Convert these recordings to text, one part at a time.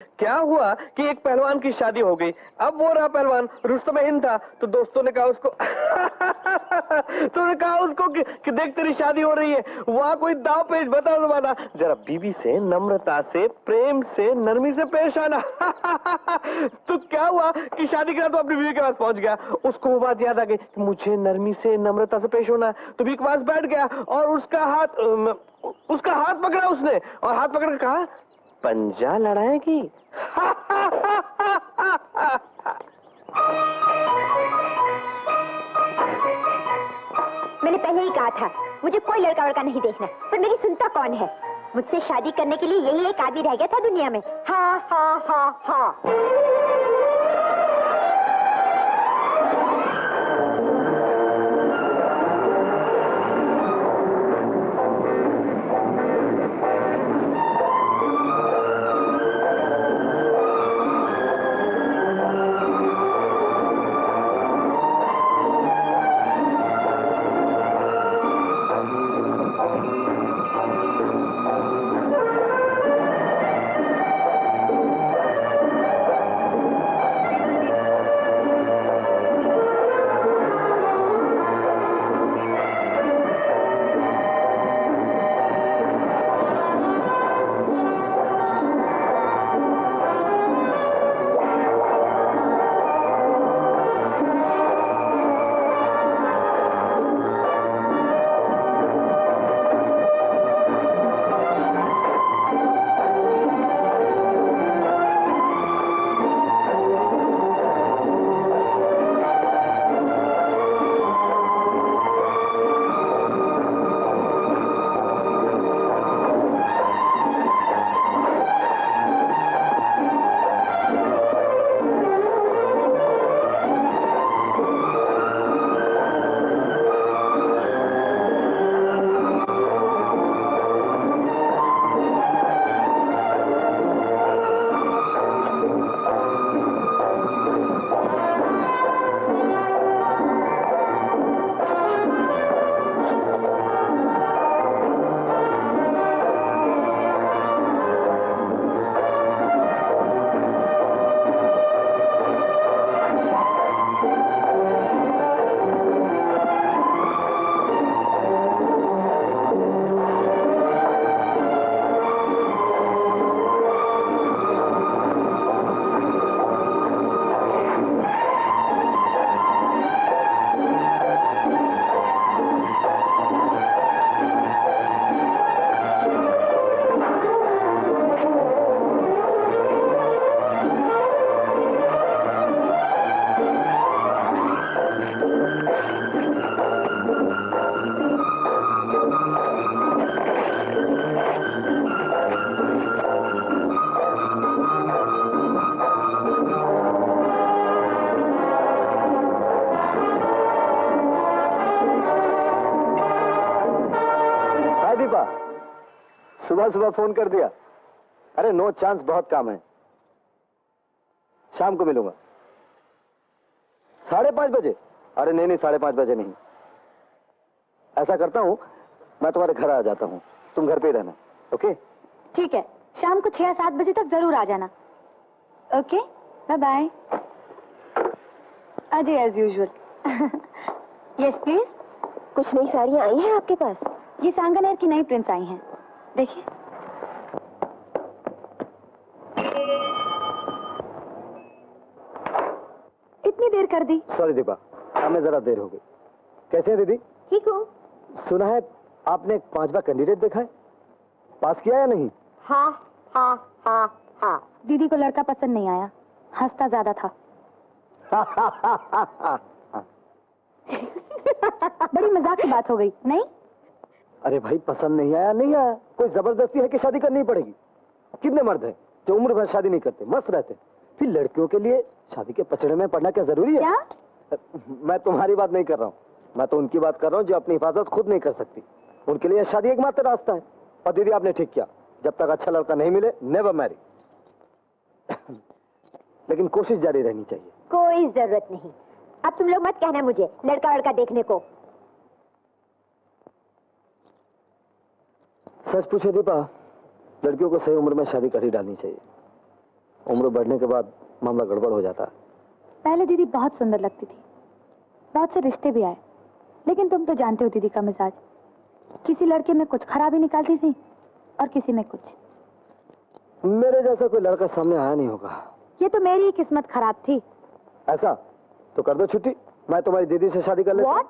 क्या हुआ कि एक पहलवान की शादी हो गई। अब वो रहा पहलवान, रुस्तम हिंद था, तो दोस्तों ने कहा उसको तो उन्होंने कहा उसको कि देख तेरी शादी हो रही है, वहां कोई दाव पेच बताओ जमाना, जरा बीवी से नम्रता से प्रेम से नरमी से पेश आना। तो क्या हुआ कि शादी करा तो अपनी बीवी के पास पहुंच गया, उसको वो बात याद आ गई कि मुझे नरमी से नम्रता से पेश होना है, तो बीवी के पास बैठ गया और उसका हाथ पकड़ा उसने, और हाथ पकड़ के कहा पंजा लड़ाएगी। मैंने पहले ही कहा था मुझे कोई लड़का वड़का नहीं देखना, पर मेरी सुनता कौन है। मुझसे शादी करने के लिए यही एक आदमी रह गया था दुनिया में। हाँ हाँ हाँ हाँ। सुबह सुबह फोन कर दिया। अरे नो चांस, बहुत काम है, शाम को मिलूंगा। 5:30 बजे? अरे नहीं नहीं, 5:30 बजे नहीं। ऐसा करता हूं, मैं तुम्हारे घर आ जाता हूं, तुम घर पे ही रहना। ओके ठीक है, शाम को 6-7 बजे तक जरूर आ जाना। Okay bye bye. Ajay as usual. Yes please. कुछ नई साड़ियाँ आई हैं आपके पास? ये सांगनेर की नई प्रिंट्स आई हैं, देखिए। इतनी देर कर दी? सॉरी दीपा, हमें जरा देर हो गई। कैसे है दीदी? ठीक हूँ। सुना है आपने एक 5वां कैंडिडेट देखा है, पास किया या नहीं? हाँ हाँ हाँ हाँ। दीदी को लड़का पसंद नहीं आया, हंसता ज्यादा था। बड़ी मजाक की बात हो गई, नहीं? अरे भाई, पसंद नहीं आया नहीं आया, कोई जबरदस्ती है कि शादी करनी पड़ेगी? कितने मर्द हैं जो उम्र भर शादी नहीं करते, मस्त रहते। फिर लड़कियों के लिए शादी के पचड़े में पड़ना क्या जरूरी है? क्या? मैं तुम्हारी बात नहीं कर रहा हूँ, मैं तो उनकी बात कर रहा हूँ जो अपनी हिफाजत खुद नहीं कर सकती। उनके लिए शादी एकमात्र रास्ता है। और दीदी आपने ठीक किया, जब तक अच्छा लड़का नहीं मिले नेवर मैरी। लेकिन कोशिश जारी रहनी चाहिए। कोई जरूरत नहीं। अब तुम लोग मत कहना मुझे लड़का लड़का देखने को। सच पूछो दीपा, लड़कियों को सही उम्र में शादी कर ही डालनी चाहिए। उम्र बढ़ने के बाद मामला गड़बड़ हो जाता है। पहले दीदी बहुत सुंदर लगती थी, बहुत से रिश्ते भी आए, लेकिन तुम तो जानते हो दीदी का मिजाज, किसी लड़के में कुछ खराबी निकालती थी और किसी में कुछ। मेरे जैसा कोई लड़का सामने आया नहीं होगा। ये तो मेरी ही किस्मत खराब थी। ऐसा तो कर दो छुट्टी, मैं तुम्हारी दीदी से शादी कर लेता हूं। What?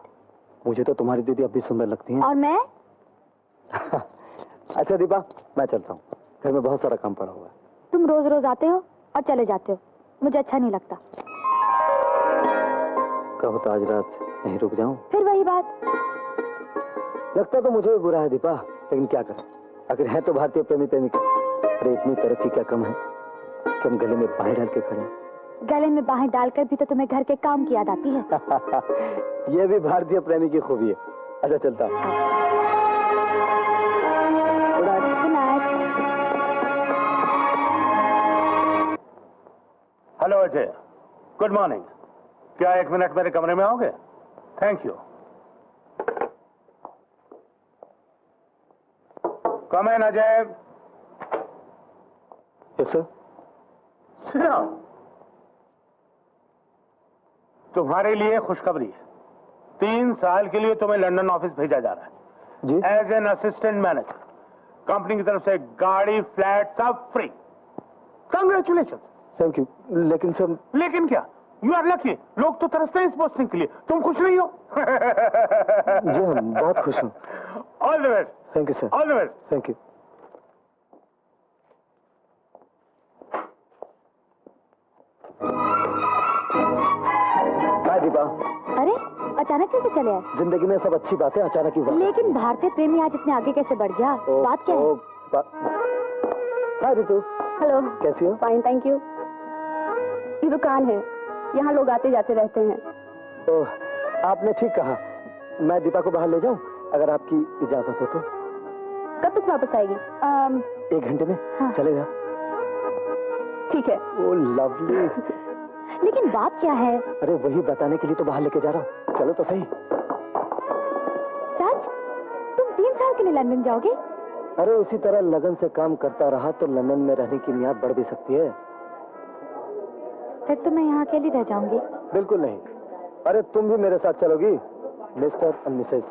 मुझे तो तुम्हारी दीदी अब भी सुंदर लगती है। और मैं? अच्छा दीपा, मैं चलता हूँ, घर में बहुत सारा काम पड़ा हुआ है। तुम रोज रोज आते हो और चले जाते हो, मुझे अच्छा नहीं लगता। कहो तो आज रात यहीं रुक जाऊं? फिर वही बात। लगता तो मुझे भी बुरा है दीपा, लेकिन क्या करें, आखिर है तो भारतीय प्रेमी प्रेमिका। अरे इतनी तरक्की क्या कम है कि हम गले में बाहें डाल के खड़े हैं। गले में बाहें डालकर भी तो तुम्हें घर के काम की याद आती है। ये भी भारतीय प्रेमी की खूबी है। अच्छा चलता हूं। Good night. Hello Ajay, good morning. क्या 1 मिनट मेरे कमरे में आओगे? Thank you. Come in Ajay. Yes sir. Sit down. तुम्हारे लिए खुशखबरी है, 3 साल के लिए तुम्हें लंदन ऑफिस भेजा जा रहा है जी। As an assistant manager. Company की तरफ से गाड़ी, फ्लैट सब फ्री। कंग्रेचुलेशन। Thank you. लेकिन सर। लेकिन क्या, यू आर लकी। लोग तो तरसते हैं इस पोस्टिंग के लिए, तुम खुश नहीं हो? जी हम बहुत खुश हूँ। All the best. Thank you sir. All the best. Thank you. Hi Deepa. अरे अचानक कैसे चले आए? जिंदगी में सब अच्छी बातें अचानक ही बात। लेकिन भारतीय प्रेमी आज इतने आगे कैसे बढ़ गया? बात क्या है? हाय रितु, हेलो। कैसी हो? Fine, thank you. ये दुकान है, यहाँ लोग आते जाते रहते हैं। ओह, आपने ठीक कहा। मैं दीपा को बाहर ले जाऊं, अगर आपकी इजाजत हो तो। कब तक वापस आएगी? 1 घंटे में। हाँ। चलेगा? ठीक है। ओह लवली। लेकिन बात क्या है? अरे वही बताने के लिए तो बाहर लेके जा रहा हूँ। चलो तो सही। सच? तुम 3 साल के लिए लंदन जाओगे? अरे उसी तरह लगन से काम करता रहा तो लंदन में रहने की मियाद बढ़ भी सकती है। फिर तो मैं यहाँ अकेली रह जाऊंगी। बिल्कुल नहीं। अरे तुम भी मेरे साथ चलोगी, mister and missus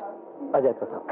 Ajay Pratap.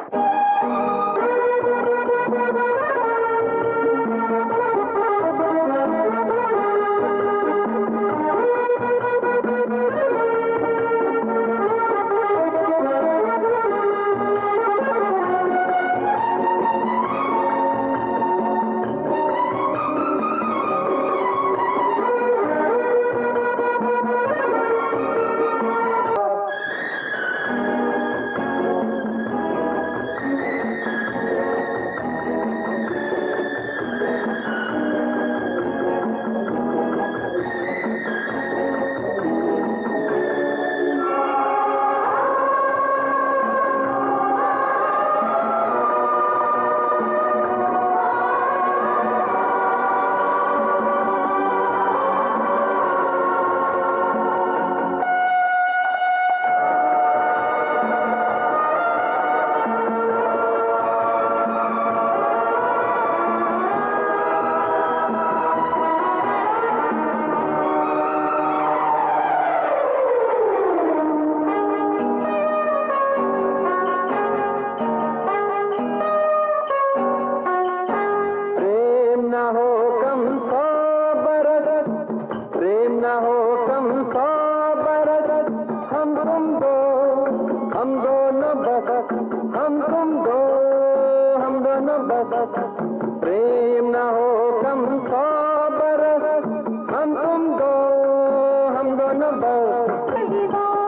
प्रेम न हो कम 100 बरस, हम तुम दो हम दोनों बस।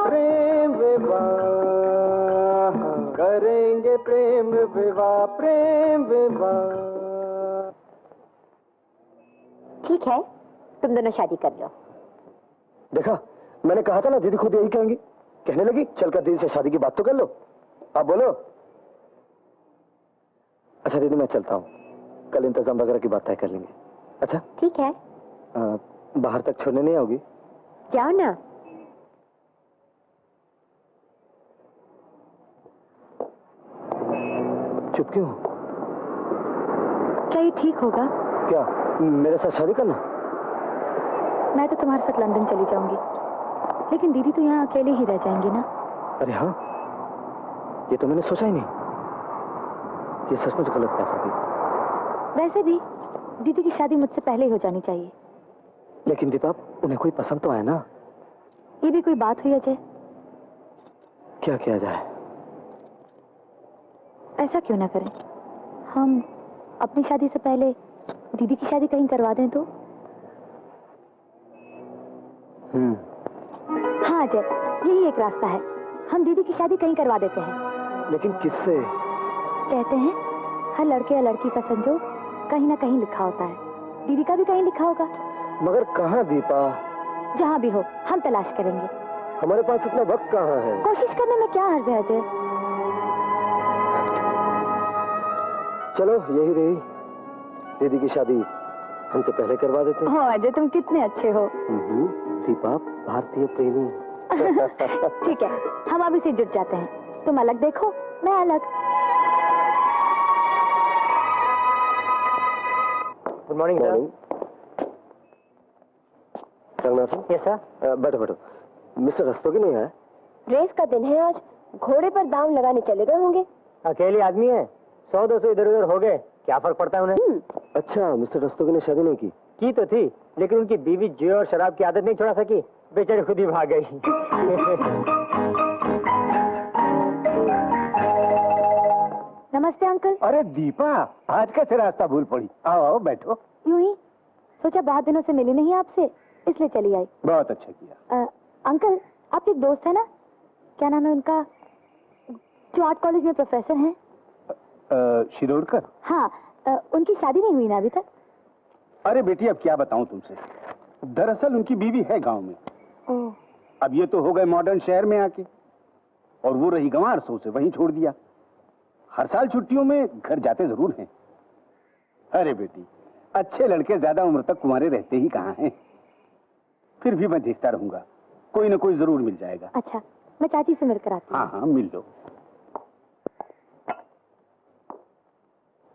प्रेम विवाह करेंगे, प्रेम विवाह, प्रेम विवाह। ठीक है, तुम दोनों शादी कर लो। देखा, मैंने कहा था ना दीदी खुद यही कहेंगी। कहने लगी चलकर दीदी से शादी की बात तो कर लो। आप बोलो। अच्छा दीदी मैं चलता हूँ, कल इंतजाम वगैरह की बात तय कर लेंगे। अच्छा ठीक है, बाहर तक छोड़ने नहीं आओगी? जाओ ना। चुप क्यों? क्या ये ठीक होगा? क्या मेरे साथ शादी करना? मैं तो तुम्हारे साथ लंदन चली जाऊंगी, लेकिन दीदी तो यहाँ अकेले ही रह जाएंगी ना। अरे हाँ, ये तो मैंने सोचा ही नहीं। ये सचमुच गलत बात हो गई। वैसे भी दीदी की शादी मुझसे पहले ही हो जानी चाहिए। लेकिन दीपा, उन्हें कोई पसंद तो आए ना। ये भी कोई बात हुई अजय? क्या किया जाए? ऐसा क्यों ना करें, हम अपनी शादी से पहले दीदी की शादी कहीं करवा दें तो? हाँ अजय, यही एक रास्ता है। हम दीदी की शादी कहीं करवा देते हैं। लेकिन किससे? कहते हैं हर लड़के या लड़की का संजोग कहीं ना कहीं लिखा होता है। दीदी का भी कहीं लिखा होगा। मगर कहाँ दीपा? जहाँ भी हो हम तलाश करेंगे। हमारे पास इतना वक्त कहाँ है? कोशिश करने में क्या हर्ज है अजय? चलो यही रही, दीदी की शादी हमसे पहले करवा देते हैं। हाँ अजय, तुम कितने अच्छे हो। दीपा भारतीय प्रेमी। ठीक है, हम अभी से जुट जाते हैं। तुम अलग देखो, मैं अलग। Good morning sir. Ranganath. Yes sir. बैठो बैठो। मिस्टर रस्तोगी नहीं आया? रेस का दिन है आज, घोड़े पर दाम लगाने चले गए होंगे। अकेले आदमी है, 100-200 इधर उधर हो गए, क्या फर्क पड़ता है उन्हें? अच्छा, मिस्टर रस्तोगी ने शादी नहीं की तो थी, लेकिन उनकी बीवी जुए और शराब की आदत नहीं छोड़ा सकी, बेचारी खुद ही भाग गई। नमस्ते अंकल। अरे दीपा, आज कैसे रास्ता भूल पड़ी? आओ आओ बैठो। यूं ही सोचा बहुत दिनों से मिली नहीं आपसे, इसलिए चली आई। बहुत अच्छा किया। अंकल, आपके एक दोस्त है ना, क्या नाम है उनका, जो आर्ट कॉलेज में प्रोफेसर हैं? शिरोडकर? हाँ, उनकी शादी नहीं हुई ना अभी तक? अरे बेटी, अब क्या बताऊं तुमसे, दरअसल उनकी बीवी है गांव में। ओह। अब ये तो हो गए मॉडर्न शहर में आके, और वो रही गंवार, सो से वहीं छोड़ दिया। हर साल छुट्टियों में घर जाते जरूर हैं। अरे बेटी, अच्छे लड़के ज्यादा उम्र तक कुंवारे रहते ही कहाँ हैं। फिर भी मैं देखता रहूंगा, कोई ना कोई जरूर मिल जाएगा। अच्छा, मैं चाची से मिलकर आती हूँ। हाँ हाँ, मिल लो।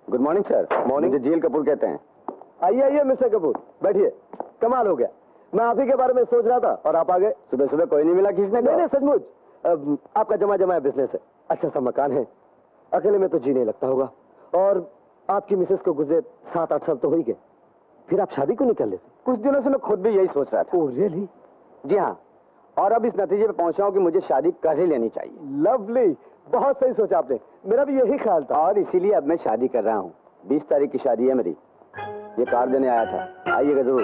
Good morning sir. मॉर्निंग। मुझे जेल कपूर कहते हैं। आइए आइए मिस्टर कपूर, बैठिए। कमाल हो गया, मैं आप ही के बारे में सोच रहा था और आप आ गए। सुबह सुबह कोई नहीं मिला खींचने को? नहीं सचमुच, आपका जमा जमा बिजनेस है, अच्छा सा मकान है, अकेले में तो जी नहीं लगता होगा, और आपकी मिसेस को गुजरे 7-8 साल तो हो ही गए, फिर आप शादी क्यों नहीं कर लेते? कुछ दिनों से मैं खुद भी यही सोच रहा था। Oh really? जी हाँ, और अब इस नतीजे पे पहुंचा हूं कि मुझे शादी कर ही लेनी चाहिए। लवली, बहुत सही सोचा आपने, मेरा भी यही ख्याल था। और इसीलिए अब मैं शादी कर रहा हूँ। 20 तारीख की शादी है मेरी। ये कार्ड देने आया था, आइएगा जरूर।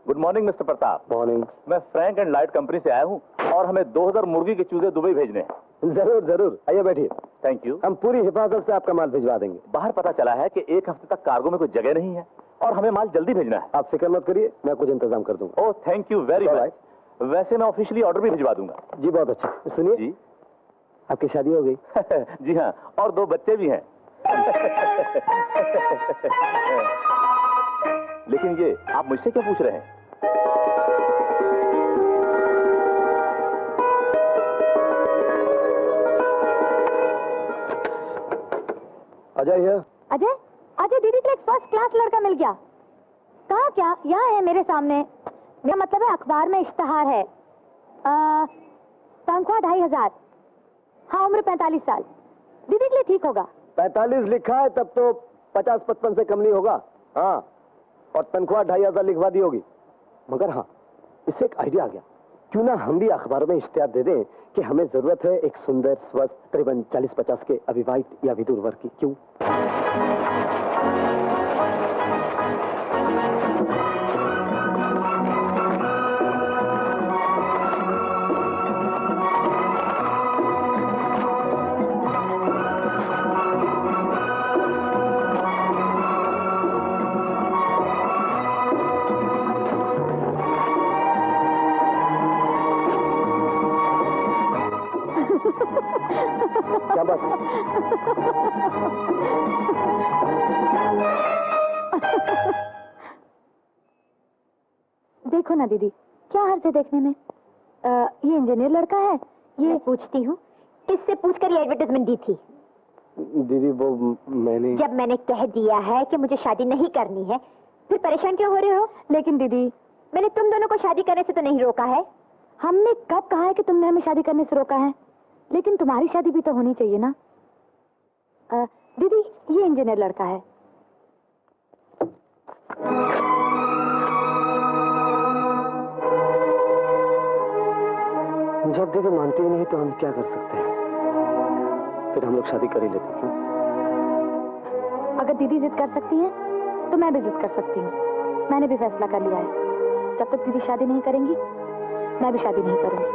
Good morning mister Pratap. Morning. मैं फ्रैंक एंड लाइट कंपनी से आया हूँ और हमें 2000 मुर्गी के चूजे दुबई भेजने हैं। जरूर जरूर, आइए बैठिए। Thank you. हम पूरी हिफाजत से आपका माल भिजवा देंगे। बाहर पता चला है कि 1 हफ्ते तक कार्गो में कोई जगह नहीं है और हमें माल जल्दी भेजना है। आप फिक्र मत करिए, मैं कुछ इंतजाम कर दूंगा। Oh thank you very All much. वैसे मैं ऑफिशियली ऑर्डर भी भिजवा दूंगा। जी बहुत अच्छा। सुनिए जी। आपकी शादी हो गई? जी हाँ, और 2 बच्चे भी हैं। लेकिन ये आप मुझसे क्या पूछ रहे हैं? अजय है? अजय, अजय दीदी के लिए एक फर्स्ट क्लास लड़का मिल गया। कहा क्या? यहाँ है मेरे सामने। मेरा मतलब है अखबार में इश्तहार है। तनख्वाह 2500। हाँ, उम्र 45 साल। दीदी के लिए ठीक होगा। 45 लिखा है, तब तो 50-55 से कम नहीं होगा। हाँ, और तनख्वाह 2500 लिखवा दी होगी। मगर हाँ, इससे एक आइडिया आ गया, क्यों ना हम भी अखबार में इश्तिहार दे दें कि हमें जरूरत है एक सुंदर स्वस्थ करीबन 40-50 के अविवाहित या विधुर वर्ग की। क्यों? क्या बात? देखो ना दीदी, क्या हर्ज है देखने में। ये इंजीनियर लड़का है। ये पूछती हूँ, किससे पूछकर ये एडवर्टाइजमेंट दी थी? दीदी वो मैंने जब मैंने कह दिया है कि मुझे शादी नहीं करनी है, फिर परेशान क्यों हो रहे हो? लेकिन दीदी, मैंने तुम दोनों को शादी करने से तो नहीं रोका है। हमने कब कहा है कि तुमने हमें शादी करने से रोका है? लेकिन तुम्हारी शादी भी तो होनी चाहिए ना। दीदी, ये इंजीनियर लड़का है। जब दीदी मानती ही नहीं तो हम क्या कर सकते हैं? फिर हम लोग शादी कर ही लेते। क्यों? अगर दीदी जिद कर सकती है तो मैं भी जिद कर सकती हूँ। मैंने भी फैसला कर लिया है, जब तक दीदी शादी नहीं करेंगी मैं भी शादी नहीं करूंगी।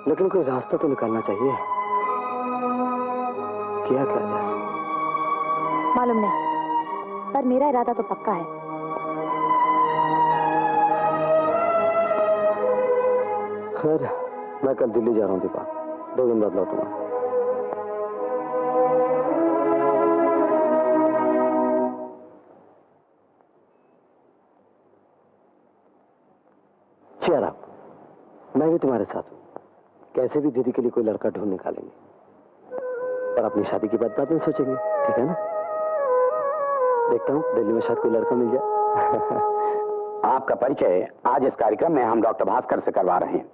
लेकिन कोई रास्ता तो निकालना चाहिए। क्या जाए? मालूम नहीं, पर मेरा इरादा तो पक्का है। खैर, मैं कल दिल्ली जा रहा हूँ दीपा, 2 दिन बाद लौटूंगा। cheer up, मैं भी तुम्हारे साथ हूँ। कैसे भी दीदी के लिए कोई लड़का ढूंढ निकालेंगे और अपनी शादी की बात बाद में सोचेंगे, ठीक है ना? देखता हूँ दिल्ली में शायद कोई लड़का मिल जाए। आपका परिचय आज इस कार्यक्रम में हम डॉक्टर भास्कर से करवा रहे हैं।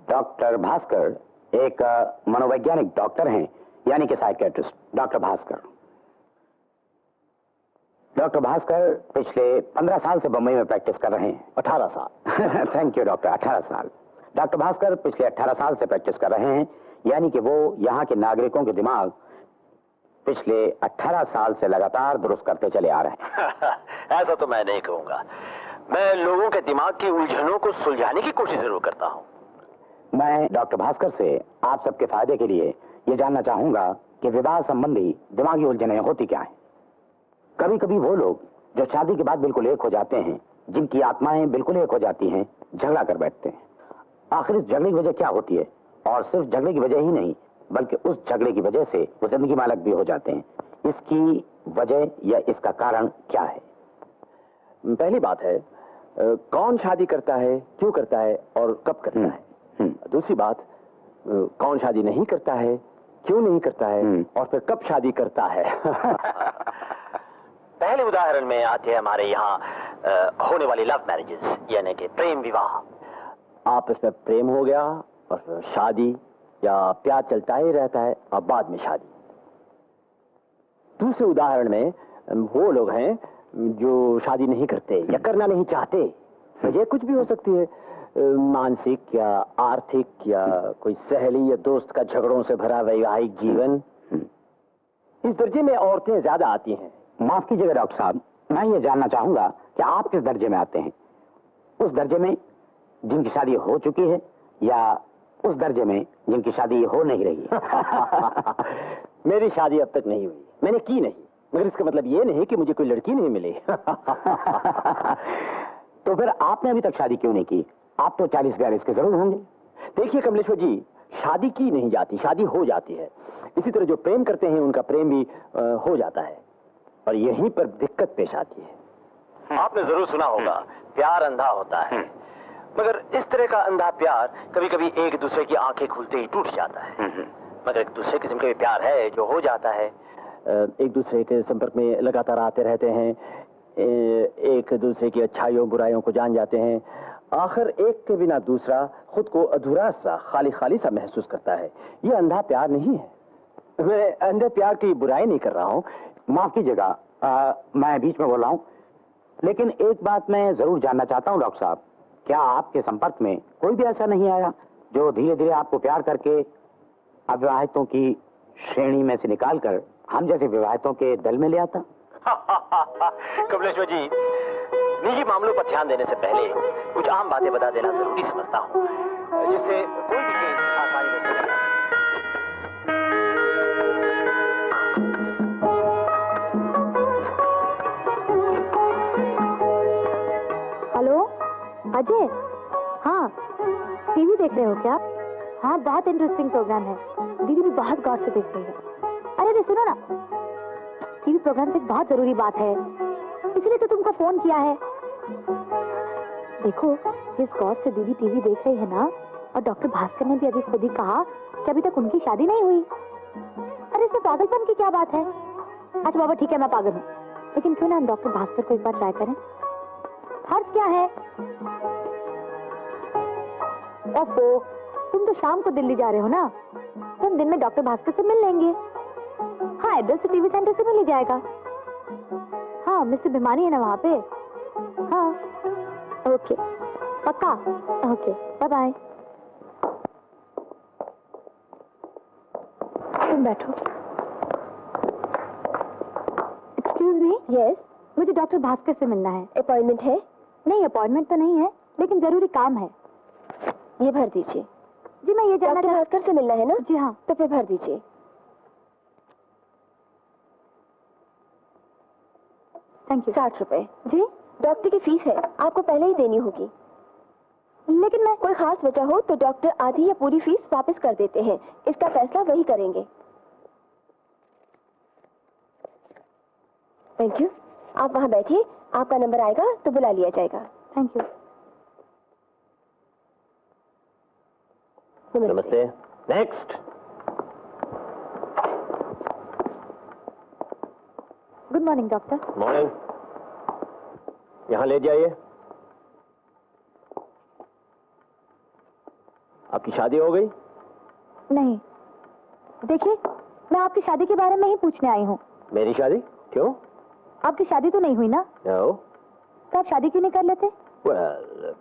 डॉक्टर भास्कर एक मनोवैज्ञानिक डॉक्टर हैं, यानी कि psychiatrist doctor Bhaskar. Doctor Bhaskar पिछले 15 साल से बम्बई में प्रैक्टिस कर रहे हैं। 18 साल। थैंक यू डॉक्टर, 18 साल। डॉक्टर भास्कर पिछले 18 साल से प्रैक्टिस कर रहे हैं, यानी कि वो यहाँ के नागरिकों के दिमाग पिछले 18 साल से लगातार दुरुस्त करते चले आ रहे हैं। ऐसा तो मैं नहीं कहूंगा। मैं लोगों के दिमाग की उलझनों को सुलझाने की कोशिश जरूर करता हूं। मैं डॉक्टर भास्कर से आप सबके फायदे के लिए ये जानना चाहूंगा कि विवाह संबंधी दिमागी उलझनें होती क्या हैं। कभी कभी वो लोग जो शादी के बाद बिल्कुल एक हो जाते हैं, जिनकी आत्माएं बिल्कुल एक हो जाती हैं, झगड़ा कर बैठते हैं। आखिर इस झगड़े की वजह क्या होती है? और सिर्फ झगड़े की वजह ही नहीं, बल्कि उस झगड़े की वजह से वो जिंदगी में अलग भी हो जाते हैं। इसकी वजह या इसका कारण क्या है? पहली बात है, कौन शादी करता है, क्यों करता है और कब करता है। दूसरी बात, कौन शादी नहीं करता है, क्यों नहीं करता है और फिर कब शादी करता है। पहले उदाहरण में आते हैं हमारे यहाँ होने वाली लव मैरिजेस, यानी कि प्रेम विवाह। आपस में प्रेम हो गया और फिर शादी या प्यार चलता ही रहता है और बाद में शादी। दूसरे उदाहरण में वो लोग हैं जो शादी नहीं करते या करना नहीं चाहते। वजह कुछ भी हो सकती है, मानसिक या आर्थिक या कोई सहेली या दोस्त का झगड़ों से भरा वैवाहिक जीवन। इस दर्जे में औरतें ज्यादा आती हैं। माफ कीजिएगा डॉक्टर साहब, मैं ये जानना चाहूंगा कि आप किस दर्जे में आते हैं? उस दर्जे में जिनकी शादी हो चुकी है या उस दर्जे में जिनकी शादी हो नहीं रही? मेरी शादी अब तक नहीं हुई, मैंने की नहीं, मगर इसका मतलब ये नहीं कि मुझे कोई लड़की नहीं मिली। तो फिर आपने अभी तक शादी क्यों नहीं की? आप तो 40-42 के जरूर होंगे। देखिए कमलेश्वर जी, शादी की नहीं जाती, शादी हो जाती है। इसी तरह जो प्रेम करते हैं उनका प्रेम भी हो जाता है, और यहीं पर दिक्कत पेश आती है। आपने जरूर सुना होगा, प्यार अंधा होता है, मगर इस तरह का अंधा प्यार कभी कभी एक दूसरे की आंखें खुलते ही टूट जाता है। मगर एक दूसरे किस्म का प्यार है जो हो जाता है। एक दूसरे के संपर्क में लगातार आते रहते हैं, एक दूसरे की अच्छाइयों बुराइयों को जान जाते हैं। आखिर एक के बिना दूसरा खुद को अधूरा सा, खाली खाली सा महसूस करता है। ये अंधा प्यार नहीं है। मैं अंधे प्यार की बुराई नहीं कर रहा हूँ। माफ कीजिएगा, मैं बीच में बोल रहा हूं, लेकिन एक बात मैं जरूर जानना चाहता हूं डॉक्टर साहब, क्या आपके संपर्क में कोई भी ऐसा नहीं आया जो धीरे धीरे आपको प्यार करके अविवाहितों की श्रेणी में से निकालकर हम जैसे विवाहितों के दल में ले आता? कमलेश्वर जी, निजी मामलों पर ध्यान देने से पहले कुछ आम बातें बता देना जरूरी समझता हूँ, जिससे कोई भी केस आसानी से समझ आ सके। हेलो अजय, हाँ टीवी देख रहे हो क्या? हाँ, बहुत इंटरेस्टिंग प्रोग्राम है, दीदी भी बहुत गौर से देख रही है। अरे सुनो ना, टीवी प्रोग्राम से एक बहुत जरूरी बात है, इसलिए तो तुमको फोन किया है। देखो, जिस गौर से दीदी टीवी देख रही है ना, और डॉक्टर भास्कर ने भी अभी खुद ही कहा कि अभी तक उनकी शादी नहीं हुई। अरे इसमें पागलपन की क्या बात है? अच्छा बाबा ठीक है, मैं पागल हूँ, लेकिन क्यों ना हम डॉक्टर भास्कर को एक बार ट्राई करें। हर्ष क्या है? ओफो, तुम तो शाम को दिल्ली जा रहे हो ना, तो हम दिन में डॉक्टर भास्कर से मिल लेंगे। हाँ, एड्रेस तो टीवी सेंटर से मिल ही जाएगा। हाँ, मिस्टर भिमानी है ना वहाँ पे? हाँ, ओके, पक्का, ओके, बाय बाय। तुम बैठो। Excuse me. यस, मुझे डॉक्टर भास्कर से मिलना है। अपॉइंटमेंट है? नहीं, अपॉइंटमेंट तो नहीं है, लेकिन जरूरी काम है। ये भर दीजिए। जी, मैं ये जानना, डॉक्टर भास्कर से मिलना है ना? जी हाँ। तो फिर भर दीजिए। Thank you. 60 रुपए। जी, डॉक्टर की फीस है, आपको पहले ही देनी होगी। लेकिन मैं, कोई खास वजह हो तो डॉक्टर आधी या पूरी फीस वापस कर देते हैं। इसका फैसला वही करेंगे। Thank you. आप वहाँ बैठिए, आपका नंबर आएगा तो बुला लिया जाएगा। Thank you. नमस्ते। Next. Good morning doctor. Morning. यहाँ ले जाइए। आपकी शादी हो गई? नहीं, देखिए, मैं आपकी शादी के बारे में ही पूछने आई हूँ। मेरी शादी? क्यों? आपकी शादी तो नहीं हुई ना? No. तो आप शादी क्यों नहीं कर लेते? Well,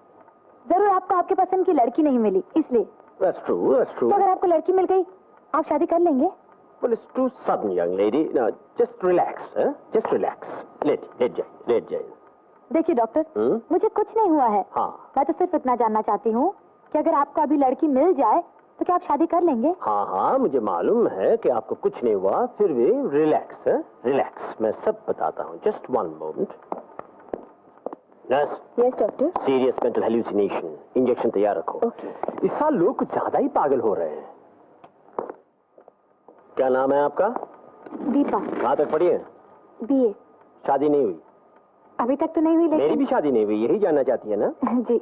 जरूर आपको आपके पसंद की लड़की नहीं मिली, इसलिए। that's true, that's true. तो अगर आपको लड़की मिल गई, आप शादी कर लेंगे? Well, it's too sudden, young lady. Now, just relax, huh? Just relax. let जाइए। देखिए डॉक्टर, मुझे कुछ नहीं हुआ है। हाँ। मैं तो सिर्फ इतना जानना चाहती हूँ कि अगर आपको अभी लड़की मिल जाए तो क्या आप शादी कर लेंगे? हाँ, मुझे मालूम है कि आपको कुछ नहीं हुआ, फिर भी रिलैक्स है, रिलैक्स। मैं सब बताता हूँ। Just 1 moment. Nurse. Yes doctor. Serious mental hallucination, injection तैयार रखो। ओके। इस साल लोग कुछ ज्यादा ही पागल हो रहे हैं। क्या नाम है आपका? दीपा। कहाँ तक पढ़ी है? BA। शादी नहीं हुई? अभी तक तो नहीं हुई, मेरी लेकिन भी शादी नहीं हुई, यही जानना चाहती है ना? जी,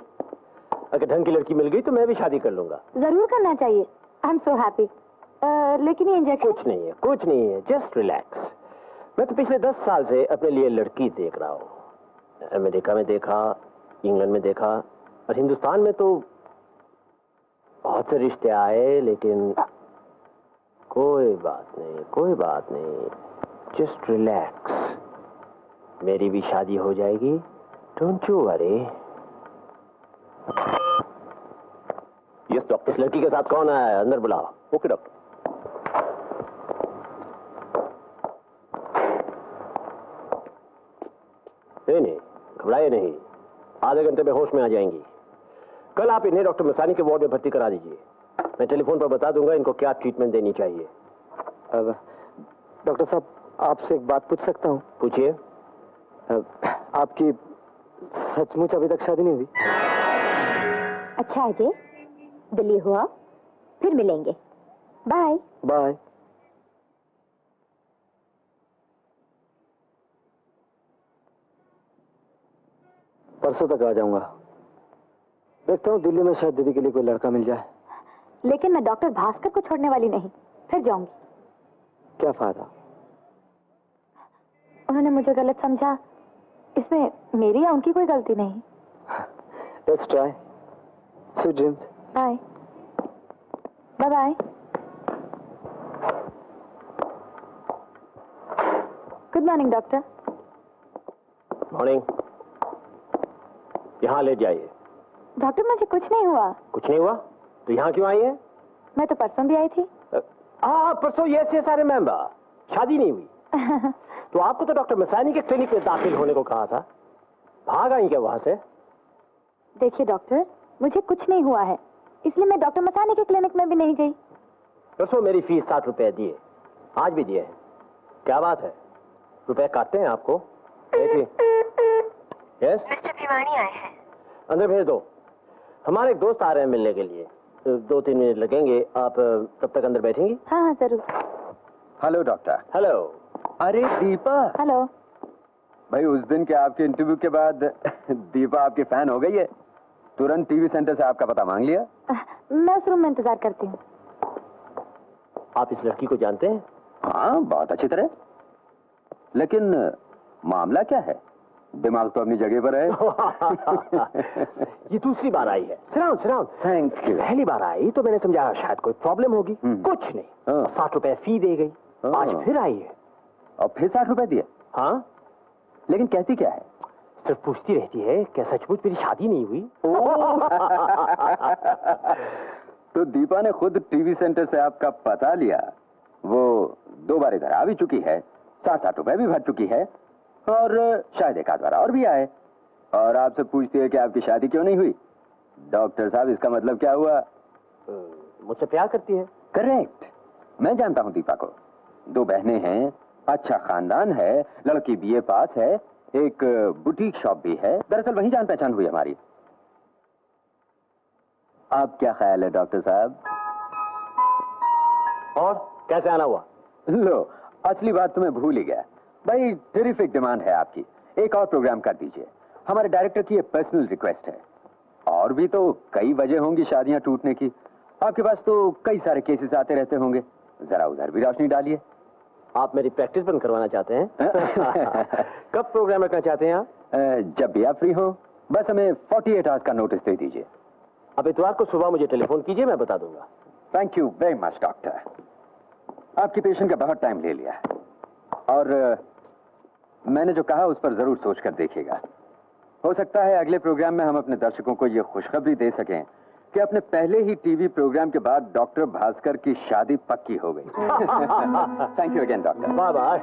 अगर ढंग की लड़की मिल गई तो मैं भी शादी कर लूंगा। जरूर करना चाहिए। I am so happy. लेकिन ये इंजेक्शन कुछ नहीं है, जस्ट रिलैक्स। मैं तो पिछले 10 साल से अपने लिए लड़की देख रहा हूँ। अमेरिका में देखा, इंग्लैंड में देखा, और हिंदुस्तान में तो बहुत से रिश्ते आए, लेकिन कोई बात नहीं, जस्ट रिलैक्स। मेरी भी शादी हो जाएगी, don't you worry. Yes doctor. इस लड़की के साथ कौन आया है? अंदर बुलाओ। Okay doctor. नहीं, घबराइए नहीं, आधे घंटे में होश में आ जाएंगी। कल आप इन्हें डॉक्टर मसानी के वार्ड में भर्ती करा दीजिए। मैं टेलीफोन पर बता दूंगा इनको क्या ट्रीटमेंट देनी चाहिए। डॉक्टर साहब, आपसे एक बात पूछ सकता हूँ? पूछिए। आपकी सचमुच अभी तक शादी नहीं हुई? अच्छा अजय, दिल्ली हुआ, फिर मिलेंगे। Bye bye. परसों तक आ जाऊंगा। देखता हूँ दिल्ली में शायद दीदी के लिए कोई लड़का मिल जाए। लेकिन मैं डॉक्टर भास्कर को छोड़ने वाली नहीं, फिर जाऊंगी। क्या फायदा? उन्होंने मुझे गलत समझा, इसमें मेरी या उनकी कोई गलती नहीं। Let's try. Sweet dreams. Bye bye bye. Good morning doctor. Morning. यहाँ ले जाइए। डॉक्टर, मुझे कुछ नहीं हुआ। कुछ नहीं हुआ तो यहाँ क्यों आई है? मैं तो परसों भी आई थी। परसों? Yes I remember. शादी नहीं हुई? तो आपको तो डॉक्टर मसानी के क्लिनिक में दाखिल होने को कहा था, भाग आई क्या वहां से? देखिए डॉक्टर, मुझे कुछ नहीं हुआ है, इसलिए मैं डॉक्टर मसानी के क्लिनिक में भी नहीं गई। परसों मेरी फीस 60 रुपए दिए, आज भी दिए। क्या बात है, रुपए काटते हैं आपको? यस, मिस्टर भिवानी आए हैं। अंदर भेज दो। हमारे एक दोस्त आ रहे हैं मिलने के लिए, 2-3 मिनट लगेंगे। आप तब तक अंदर बैठेंगी? हाँ हाँ जरूर। Hello doctor. हेलो। अरे दीपा। हेलो। भाई उस दिन के आपके इंटरव्यू के बाद दीपा आपकी फैन हो गई है, तुरंत टीवी सेंटर से आपका पता मांग लिया। मैं उस रूम में इंतजार करती हूँ। आप इस लड़की को जानते हैं? हाँ, बहुत अच्छी तरह। लेकिन मामला क्या है? दिमाग तो अपनी जगह पर है। ये दूसरी बार आई है। सिराउन सिराउन। Thank you. पहली बार आई तो मैंने समझा शायद कोई प्रॉब्लम होगी। कुछ नहीं। 60 रुपए फी दे गई। आज फिर आई है और फिर 60 रुपए दिए? हाँ, लेकिन कहती क्या है? सिर्फ पूछती रहती है क्या सचमुच मेरी शादी नहीं हुई? तो दीपा ने खुद टीवी सेंटर से आपका पता लिया। वो 2 बार इधर आ भी चुकी है, 60 रुपए भी भर चुकी है, और शायद एक आध बार और भी आए, और आपसे पूछती है कि आपकी शादी क्यों नहीं हुई। डॉक्टर साहब, इसका मतलब क्या हुआ? मुझसे प्यार करती है। करेक्ट। मैं जानता हूं दीपा को। 2 बहनें हैं, अच्छा खानदान है, लड़की बीए पास है, एक बुटीक शॉप भी है। दरअसल वही जान पहचान हुई हमारी। आप क्या ख्याल है डॉक्टर साहब? और कैसे आना हुआ? लो, असली बात तो मैं भूल ही गया। भाई, टेरिफिक डिमांड है आपकी, एक और प्रोग्राम कर दीजिए। हमारे डायरेक्टर की ये पर्सनल रिक्वेस्ट है। और भी तो कई वजह होंगी शादियां टूटने की। आपके पास तो कई सारे केसेस आते रहते होंगे, जरा उधर भी रोशनी डालिए। आप मेरी प्रैक्टिस बंद करवाना चाहते हैं? कब प्रोग्राम रखना चाहते हैं आप? जब भी आप फ्री हो, बस हमें 48 आवर्स का नोटिस दे दीजिए। अब इतवार को सुबह मुझे टेलीफोन कीजिए, मैं बता दूंगा। Thank you very much doctor. आपकी पेशेंट का बहुत टाइम ले लिया, और मैंने जो कहा उस पर जरूर सोच कर देखिएगा। हो सकता है अगले प्रोग्राम में हम अपने दर्शकों को ये खुशखबरी दे सकें कि अपने पहले ही टीवी प्रोग्राम के बाद डॉक्टर भास्कर की शादी पक्की हो गई। Thank you again doctor. Bye bye.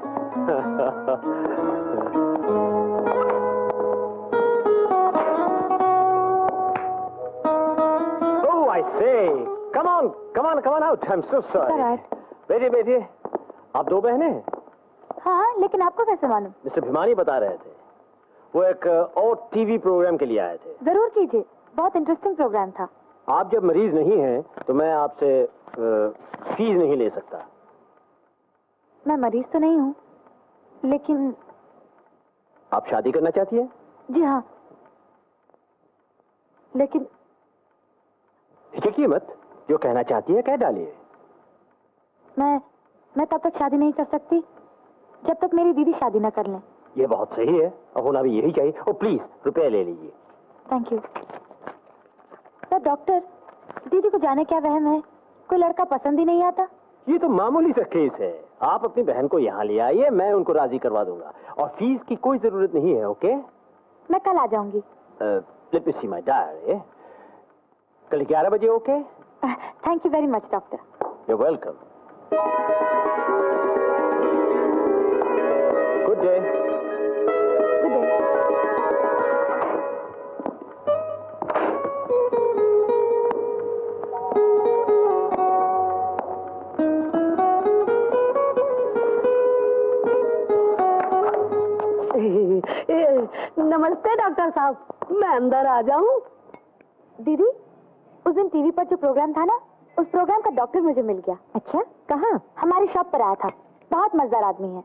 Oh, I say, come on out. I'm so sorry. बैठिए। आप 2 बहनें हैं? हाँ, लेकिन आपको कैसे मालूम? मिस्टर भिमानी बता रहे थे। वो एक और टीवी प्रोग्राम के लिए आए थे। जरूर कीजिए, बहुत इंटरेस्टिंग प्रोग्राम था। आप जब मरीज नहीं हैं तो मैं आपसे फीस नहीं ले सकता। मैं मरीज तो नहीं हूँ, लेकिन आप शादी करना चाहती हैं? जी हाँ, लेकिन हिचकिए मत, जो कहना चाहती है कह डालिए। मैं तब तक शादी नहीं कर सकती जब तक मेरी दीदी शादी न कर लें। ये बहुत सही है, और होना भी यही चाहिए। ओ प्लीज, रुपए ले लीजिए। Thank you. पर डॉक्टर, दीदी को जाने क्या वहम है, कोई लड़का पसंद ही नहीं आता। ये तो मामूली सा केस है। आप अपनी बहन को यहाँ ले आइए, मैं उनको राजी करवा दूंगा, और फीस की कोई जरूरत नहीं है। ओके, मैं कल आ जाऊंगी। Let me see my diary. कल 11 बजे। Okay, thank you very much doctor. You welcome. Good day. Good day. नमस्ते डॉक्टर साहब, मैं अंदर आ जाऊं? दीदी, उस दिन टीवी पर जो प्रोग्राम था ना, उस प्रोग्राम का डॉक्टर मुझे मिल गया। अच्छा, कहाँ? हमारी शॉप पर आया था। बहुत मजेदार आदमी है।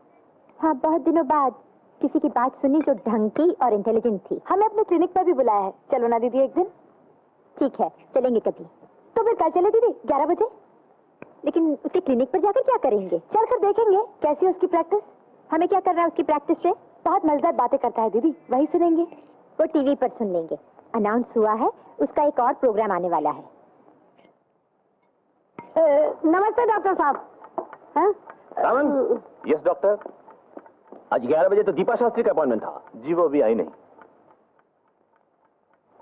हाँ, बहुत दिनों बाद किसी की बात सुनी जो ढंग की और इंटेलिजेंट थी। हमें अपने क्लिनिक पर भी बुलाया है। चलो ना दीदी एक दिन। ठीक है, चलेंगे कभी। तो फिर कल चले दीदी 11 बजे। लेकिन उसके क्लिनिक पर जाकर क्या करेंगे? चलकर देखेंगे कैसी है उसकी प्रैक्टिस। हमें क्या करना है उसकी प्रैक्टिस से? बहुत मजेदार बातें करता है दीदी, वही सुनेंगे। वो टीवी पर सुन लेंगे। अनाउंस हुआ है उसका एक और प्रोग्राम आने वाला है। नमस्ते डॉक्टर साहब। रामन। Yes doctor. आज 11 बजे तो दीपा शास्त्री का अपॉइंटमेंट था। जी, वो अभी आई नहीं।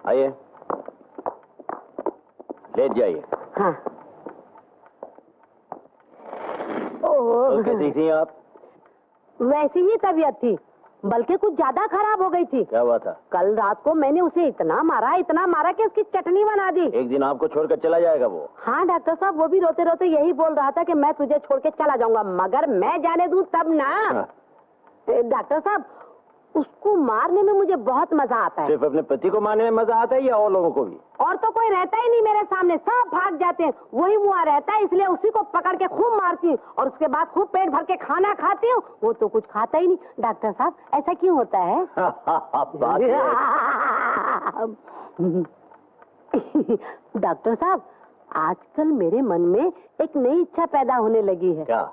आइए, लेट जाइए। हाँ। तो कैसी थी आप? वैसी ही तबीयत थी, बल्कि कुछ ज्यादा खराब हो गई थी। क्या हुआ था? कल रात को मैंने उसे इतना मारा कि उसकी चटनी बना दी। एक दिन आपको छोड़कर चला जाएगा वो। हाँ डॉक्टर साहब, वो भी रोते रोते यही बोल रहा था कि मैं तुझे छोड़ के चला जाऊंगा, मगर मैं जाने दूं तब ना। हाँ। डॉक्टर साहब, उसको मारने में मुझे बहुत मजा आता है। सिर्फ अपने पति को मारने में मजा आता है या और लोगों को भी? और तो कोई रहता ही नहीं मेरे सामने, सब भाग जाते हैं। वही मुआ रहता है, इसलिए उसी को पकड़ के खूब मारती हूँ, और उसके बाद खूब पेट भर के खाना खाती हूँ। वो तो कुछ खाता ही नहीं। डॉक्टर साहब, ऐसा क्यों होता है? बात डॉक्टर साहब, आजकल मेरे मन में एक नई इच्छा पैदा होने लगी है। क्या?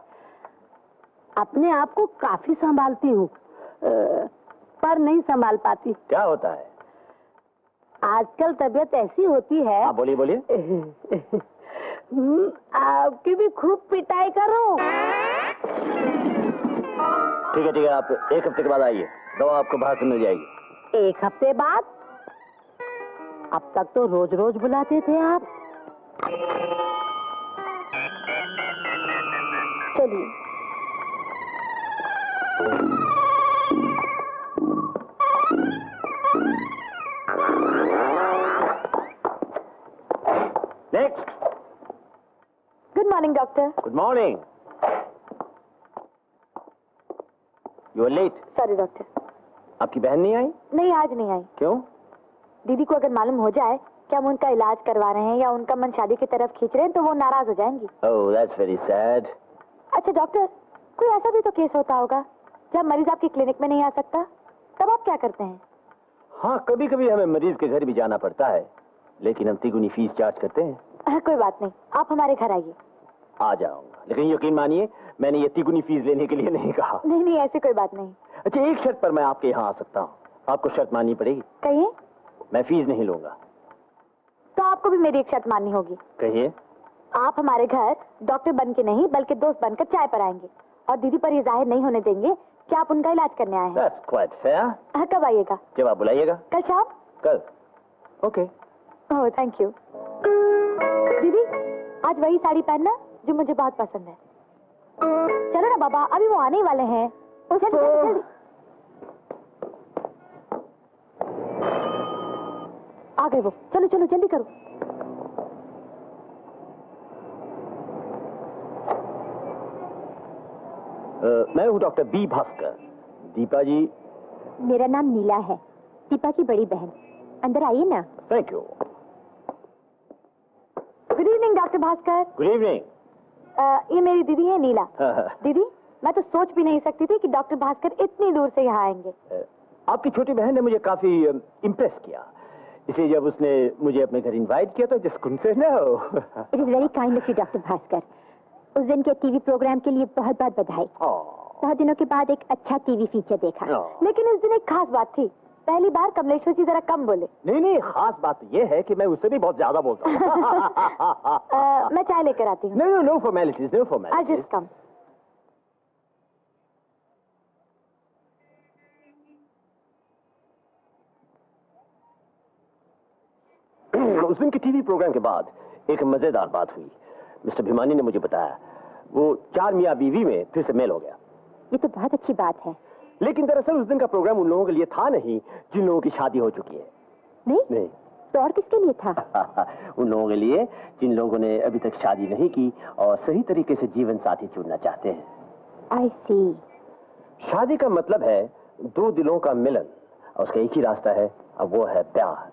अपने आप को काफी संभालती हूँ, पर नहीं संभाल पाती। क्या होता है? आजकल तबीयत ऐसी होती है। हाँ बोलिए बोलिए। आपकी भी खूब पिटाई करूं। ठीक है, आप 1 हफ्ते के बाद आइए, दवा आपको बाहर से मिल जाएगी। 1 हफ्ते बाद? अब तक तो रोज रोज बुलाते थे आप। चलिए। Next. Good morning doctor. Good morning. You are late. Sorry doctor. आपकी बहन नहीं आई? नहीं, आज नहीं आई। क्यों? दीदी को अगर मालूम हो जाए कि हम उनका इलाज करवा रहे हैं या उनका मन शादी की तरफ खींच रहे हैं तो वो नाराज हो जाएंगी। ओह, दैट्स वेरी सैड। अच्छा डॉक्टर, कोई ऐसा भी तो केस होता होगा जब मरीज आपकी क्लिनिक में नहीं आ सकता, तब आप क्या करते हैं? हाँ, कभी कभी हमें मरीज के घर भी जाना पड़ता है, लेकिन हम तिगुनी फीस चार्ज करते हैं। कोई बात नहीं, आप हमारे घर आइए। आ जाऊंगा, लेकिन यकीन मानिए मैंने ये तिगुनी फीस लेने के लिए नहीं कहा। नहीं नहीं, ऐसी कोई बात नहीं। अच्छा, एक शर्त पर मैं आपके यहाँ आ सकता हूँ, आपको शर्त माननी पड़ेगी। कहिए। मैं फीस नहीं लूंगा। तो आपको भी मेरी एक शर्त माननी होगी। कहिए। आप हमारे घर डॉक्टर बन के नहीं बल्कि दोस्त बनकर चाय पर आएंगे और दीदी पर ये जाहिर नहीं होने देंगे कि आप उनका इलाज करने आए हैं। That's quite fair. हाँ, कब आइएगा? जब आप बुलाइएगा। कल शाम? कल। ओके। Oh thank you. दीदी, आज वही साड़ी पहनना जो मुझे बहुत पसंद है। चलो ना बाबा, अभी वो आने ही वाले हैं। जल्दी जल्दी जल्दी। आ गए वो, चलो चलो जल्दी करो। मैं हूँ डॉक्टर बी भास्कर। दीपा जी? मेरा नाम नीला है, दीपा की बड़ी बहन। अंदर आइए ना। Thank you. Good evening doctor Bhaskar. Good evening. ये मेरी दीदी है नीला। दीदी, मैं तो सोच भी नहीं सकती थी कि डॉक्टर भास्कर इतनी दूर से यहाँ आएंगे। आपकी छोटी बहन ने मुझे काफी इम्प्रेस किया, इसलिए जब उसने मुझे अपने घर इनवाइट किया तो जिस कुन से no. It is very kind of you doctor Bhaskar. उस दिन के टीवी प्रोग्राम के लिए बहुत बहुत बधाई। बहुत दिनों के बाद एक अच्छा टीवी फीचर देखा। लेकिन उस दिन एक खास बात थी, पहली बार कमलेश्वर जी जरा कम बोले। नहीं, खास बात ये है कि मैं उससे भी बहुत ज्यादा बोलता हूँ। मैं चाय लेकर आती हूँ। No formalities, no formalities. I just come. उस दिन के टीवी प्रोग्राम के बाद एक मजेदार बात हुई। मिस्टर भिमानी ने मुझे बताया वो 4 मियाँ बीवी में फिर से मेल हो गया। ये तो बहुत अच्छी बात है। लेकिन दरअसल उस दिन का प्रोग्राम उन लोगों के लिए था नहीं जिन लोगों की शादी हो चुकी है। नहीं? तो और किसके लिए था? उन लोगों के लिए जिन लोगों ने अभी तक शादी नहीं की और सही तरीके से जीवन साथी चुनना चाहते हैं। आई सी। शादी का मतलब है 2 दिलों का मिलन, और उसका एक ही रास्ता है, अब वो है प्यार,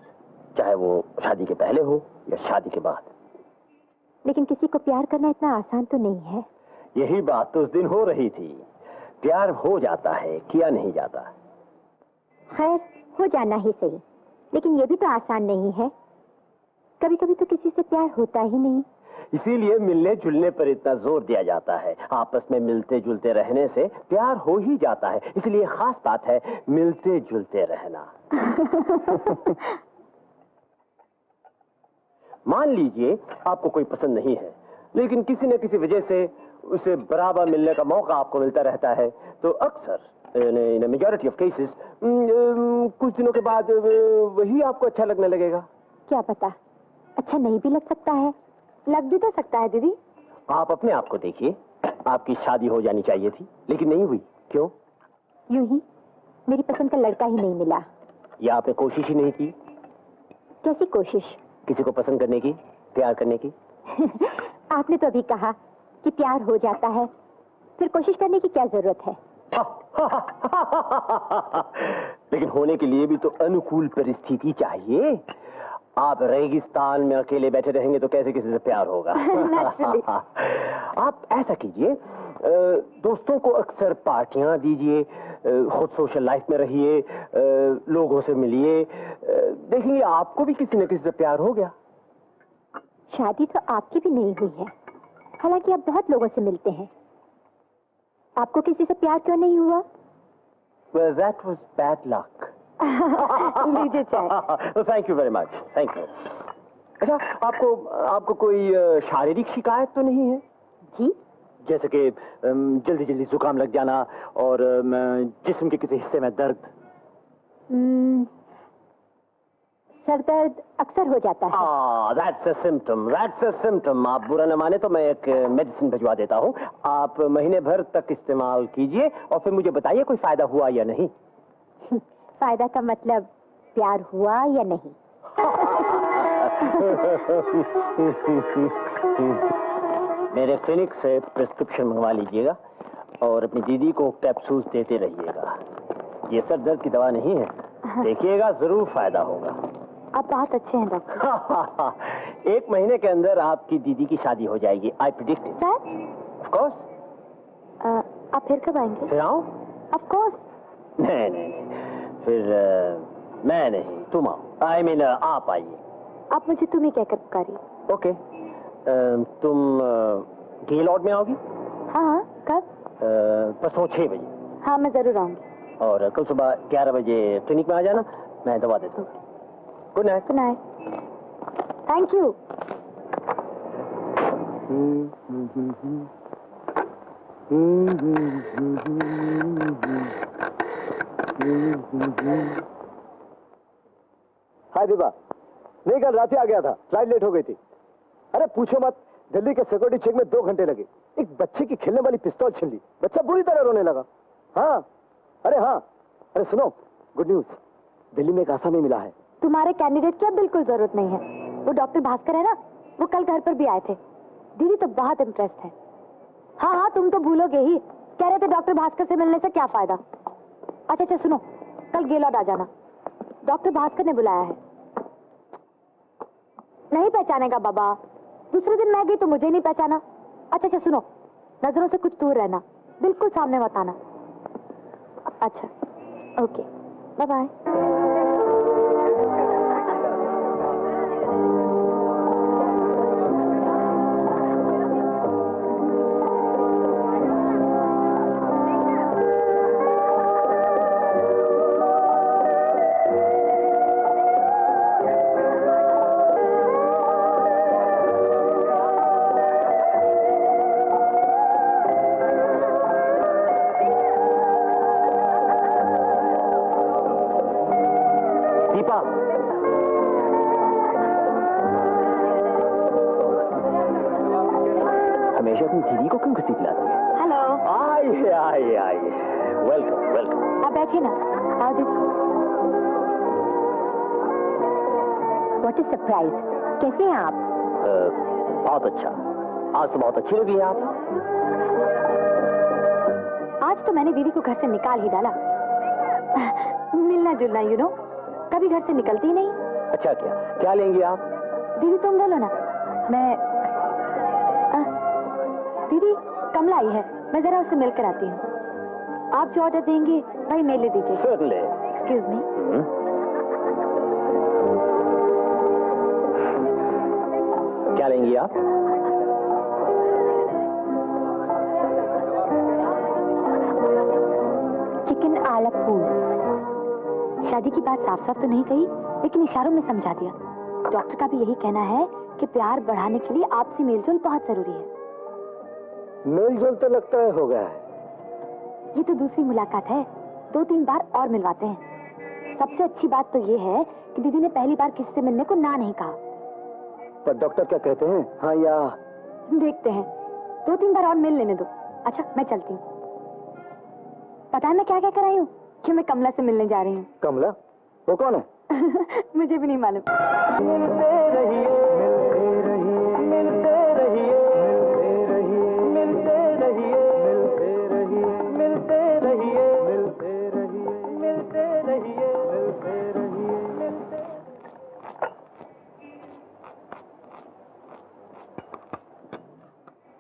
चाहे वो शादी के पहले हो या शादी के बाद। लेकिन किसी को प्यार करना इतना आसान तो नहीं है। यही बात तो उस दिन हो रही थी। प्यार हो जाता है, किया नहीं जाता। खैर, हो जाना ही सही, लेकिन ये भी तो आसान नहीं है। कभी कभी तो किसी से प्यार होता ही नहीं। इसीलिए मिलने जुलने पर इतना जोर दिया जाता है। आपस में मिलते जुलते रहने से प्यार हो ही जाता है, इसलिए खास बात है मिलते जुलते रहना। मान लीजिए आपको कोई पसंद नहीं है, लेकिन किसी न किसी वजह से उसे बराबर मिलने का मौका आपको मिलता रहता है, तो अक्सर इन मेजॉरिटी ऑफ केसेस कुछ दिनों के बाद वही आपको अच्छा लगने लगेगा। क्या पता, अच्छा नहीं भी लग सकता है। लग भी तो सकता है दीदी। आप अपने आप को देखिए, आपकी शादी हो जानी चाहिए थी लेकिन नहीं हुई। क्यों? यूं ही, मेरी पसंद का लड़का ही नहीं मिला। या आपने कोशिश ही नहीं की? कैसी कोशिश? किसी को पसंद करने की, प्यार करने की? आपने तो अभी कहा कि प्यार हो जाता है, फिर कोशिश करने की क्या जरूरत है? लेकिन होने के लिए भी तो अनुकूल परिस्थिति चाहिए। आप रेगिस्तान में अकेले बैठे रहेंगे तो कैसे किसी से प्यार होगा? आप ऐसा कीजिए, दोस्तों को अक्सर पार्टियां दीजिए, खुद सोशल लाइफ में रहिए, लोगों से मिलिए, देखिए आपको भी किसी न किसी से प्यार हो गया। शादी तो आपकी भी नहीं हुई है, हालांकि आप बहुत लोगों से मिलते हैं। आपको किसी से प्यार क्यों नहीं हुआ? Well, that was bad luck. लीजिए चाय। Thank you very much. Thank you. अच्छा, आपको कोई शारीरिक शिकायत तो नहीं है? जी? जैसे कि जल्दी जल्दी जुकाम लग जाना और जिस्म के किसी हिस्से में दर्द। सर दर्द अक्सर हो जाता है। That's a symptom. That's a symptom. आप बुरा न माने तो मैं एक मेडिसिन भिजवा देता हूँ। आप महीने भर तक इस्तेमाल कीजिए और फिर मुझे बताइए कोई फायदा हुआ या नहीं। फायदा का मतलब प्यार हुआ या नहीं? मेरे क्लिनिक से प्रिस्क्रिप्शन मंगवा लीजिएगा और अपनी दीदी को कैप्सूल्स देते रहिएगा। ये सर दर्द की दवा नहीं है, देखिएगा जरूर फायदा होगा। आप बहुत अच्छे हैं डॉक्टर। 1 महीने के अंदर आपकी दीदी की शादी हो जाएगी। I predict it. Sir? Of course. आप फिर कब आएंगे? फिर आऊं? Of course. नहीं, फिर मैं नहीं, तुम आओ। आई मीन आप आइए। आप मुझे तुम ही कहकर पुकारिए। ओके। तुम गे लॉर्ड में आओगी? हाँ, कब? परसों 6 बजे। हाँ, मैं जरूर आऊंगी। और कल सुबह 11 बजे क्लिनिक में आ जाना, मैं दवा देता हूँ। Good night. Good night. Thank you. Hi Deepa, नहीं कल रात ही आ गया था, फ्लाइट लेट हो गई थी। अरे पूछो मत, दिल्ली के सिक्योरिटी चेक में 2 घंटे लगे। एक बच्चे की खेलने वाली पिस्तौल छीन ली, बच्चा बुरी तरह रोने लगा। हाँ, अरे सुनो, गुड न्यूज, दिल्ली में एक आसामी मिला है। तुम्हारे कैंडिडेट की अब बिल्कुल जरूरत नहीं है। वो डॉक्टर भास्कर है ना, वो कल घर पर भी आए थे। दीदी तो बहुत इम्प्रेस्ड है। हाँ, तुम तो भूलोगे ही। कह रहे थे डॉक्टर भास्कर से मिलने से क्या फायदा। अच्छा सुनो, कल गेलॉर्ड आ जाना, डॉक्टर भास्कर ने बुलाया है। नहीं पहचानेगा बाबा, दूसरे दिन मैं गई तो मुझे नहीं पहचाना। अच्छा सुनो, नजरों से कुछ दूर रहना, बिल्कुल सामने मत आना। अच्छा, ओके, बाय बाय। हमेशा अपनी दीदी को क्यों घसीट लाती है? हेलो। आइए। वेलकम। आप बैठिए ना। आओ दीदी। What is surprise? कैसे हैं आप? बहुत अच्छा। आज तो बहुत अच्छी लगी है आप। आज तो मैंने दीदी को घर से निकाल ही डाला। मिलना जुलना यू नो, कभी घर से निकलती ही नहीं। अच्छा, क्या लेंगी आप? दीदी तुम बोलो ना। मैं दीदी कमला आई है, मैं जरा उससे मिलकर आती हूँ। आप जो ऑर्डर देंगे वही मेरे लिए दीजिए। Certainly. Excuse me. क्या लेंगी आप? चिकन आला पूस। शादी की बात साफ साफ तो नहीं कही, लेकिन इशारों में समझा दिया। डॉक्टर का भी यही कहना है कि प्यार बढ़ाने के लिए आपसी मेलजोल बहुत जरूरी है। मेलजोल तो लगता है हो गया है। ये तो दूसरी मुलाकात है, 2-3 बार और मिलवाते हैं। सबसे अच्छी बात तो ये है कि दीदी ने पहली बार किसी से मिलने को ना नहीं कहा। पर डॉक्टर क्या कहते हैं, हाँ या? देखते हैं, 2-3 बार और मिल लेने दो। अच्छा, मैं चलती हूँ। पता है मैं क्या कर आई हूँ? कि मैं कमला से मिलने जा रही हूँ। कमला? वो कौन है? मुझे भी नहीं मालूम।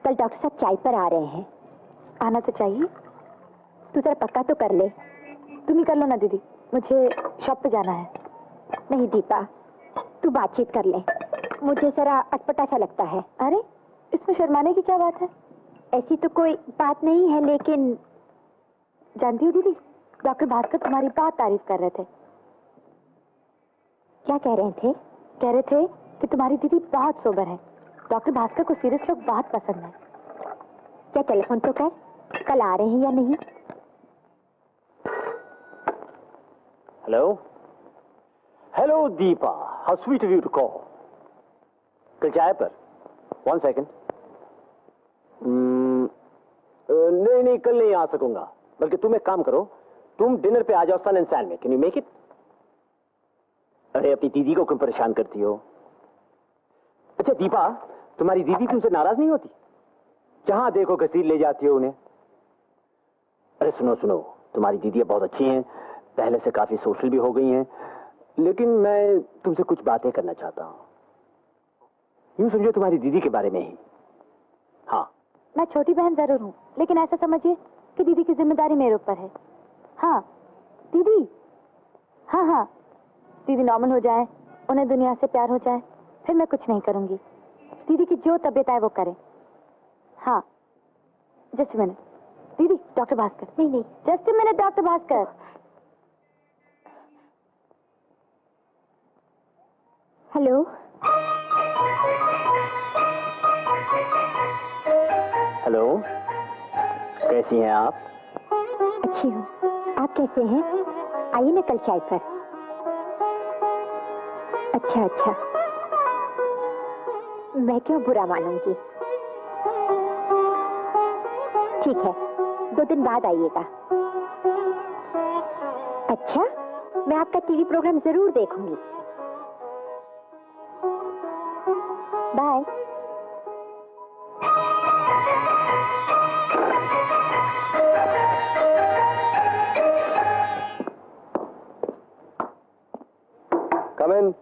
कल डॉक्टर साहब चाय पर आ रहे हैं। आना तो चाहिए। तू जरा पक्का तो कर ले। तुम ही कर लो ना दीदी, मुझे शॉप पे जाना है। नहीं दीपा, तू बातचीत कर ले, मुझे जरा अटपटा सा लगता है। अरे इसमें शर्माने की क्या बात है? ऐसी तो कोई बात नहीं है, लेकिन जानती हो दीदी, डॉक्टर भास्कर तुम्हारी बहुत तारीफ कर रहे थे। क्या कह रहे थे? कह रहे थे कि तुम्हारी दीदी बहुत सोबर है। डॉक्टर भास्कर को सीरियस लोग बहुत पसंद है। क्या टेलीफोन तो कर, कल आ रहे हैं या नहीं? Hello hello Deepa, how sweet of you to call. कल चाय पर 1 सेकेंड। नहीं, कल नहीं आ सकूंगा, बल्कि तुम एक काम करो, तुम डिनर पे आ जाओ सन एंड सैंड में। Can you make it? अरे अपनी दीदी को क्यों परेशान करती हो? अच्छा दीपा, तुम्हारी दीदी तुमसे नाराज नहीं होती? जहां देखो घसीट ले जाती हो उन्हें। अरे सुनो सुनो, तुम्हारी दीदी बहुत अच्छी हैं, पहले से काफी सोशल भी हो गई हैं, लेकिन मैं तुमसे कुछ बातें करना चाहता हूं। यूं समझो तुम्हारी दीदी के बारे में ही। हाँ, मैं छोटी बहन जरूर हूँ, लेकिन ऐसा समझिए कि दीदी की जिम्मेदारी मेरे ऊपर है। हाँ दीदी, हाँ, दीदी नॉर्मल हो जाए, उन्हें दुनिया से प्यार हो जाए, फिर मैं कुछ नहीं करूंगी। दीदी की जो तबीयत आए वो करें। हाँ, जस्ट मिनट दीदी, डॉक्टर भास्कर। नहीं, just minute doctor Bhaskar. Hello, hello, कैसी हैं आप? अच्छी हूँ, आप कैसे हैं? आइए ना कल चाय पर। अच्छा, मैं क्यों बुरा मानूंगी। ठीक है, 2 दिन बाद आइएगा। अच्छा, मैं आपका टीवी प्रोग्राम जरूर देखूंगी। बाय। कम इन।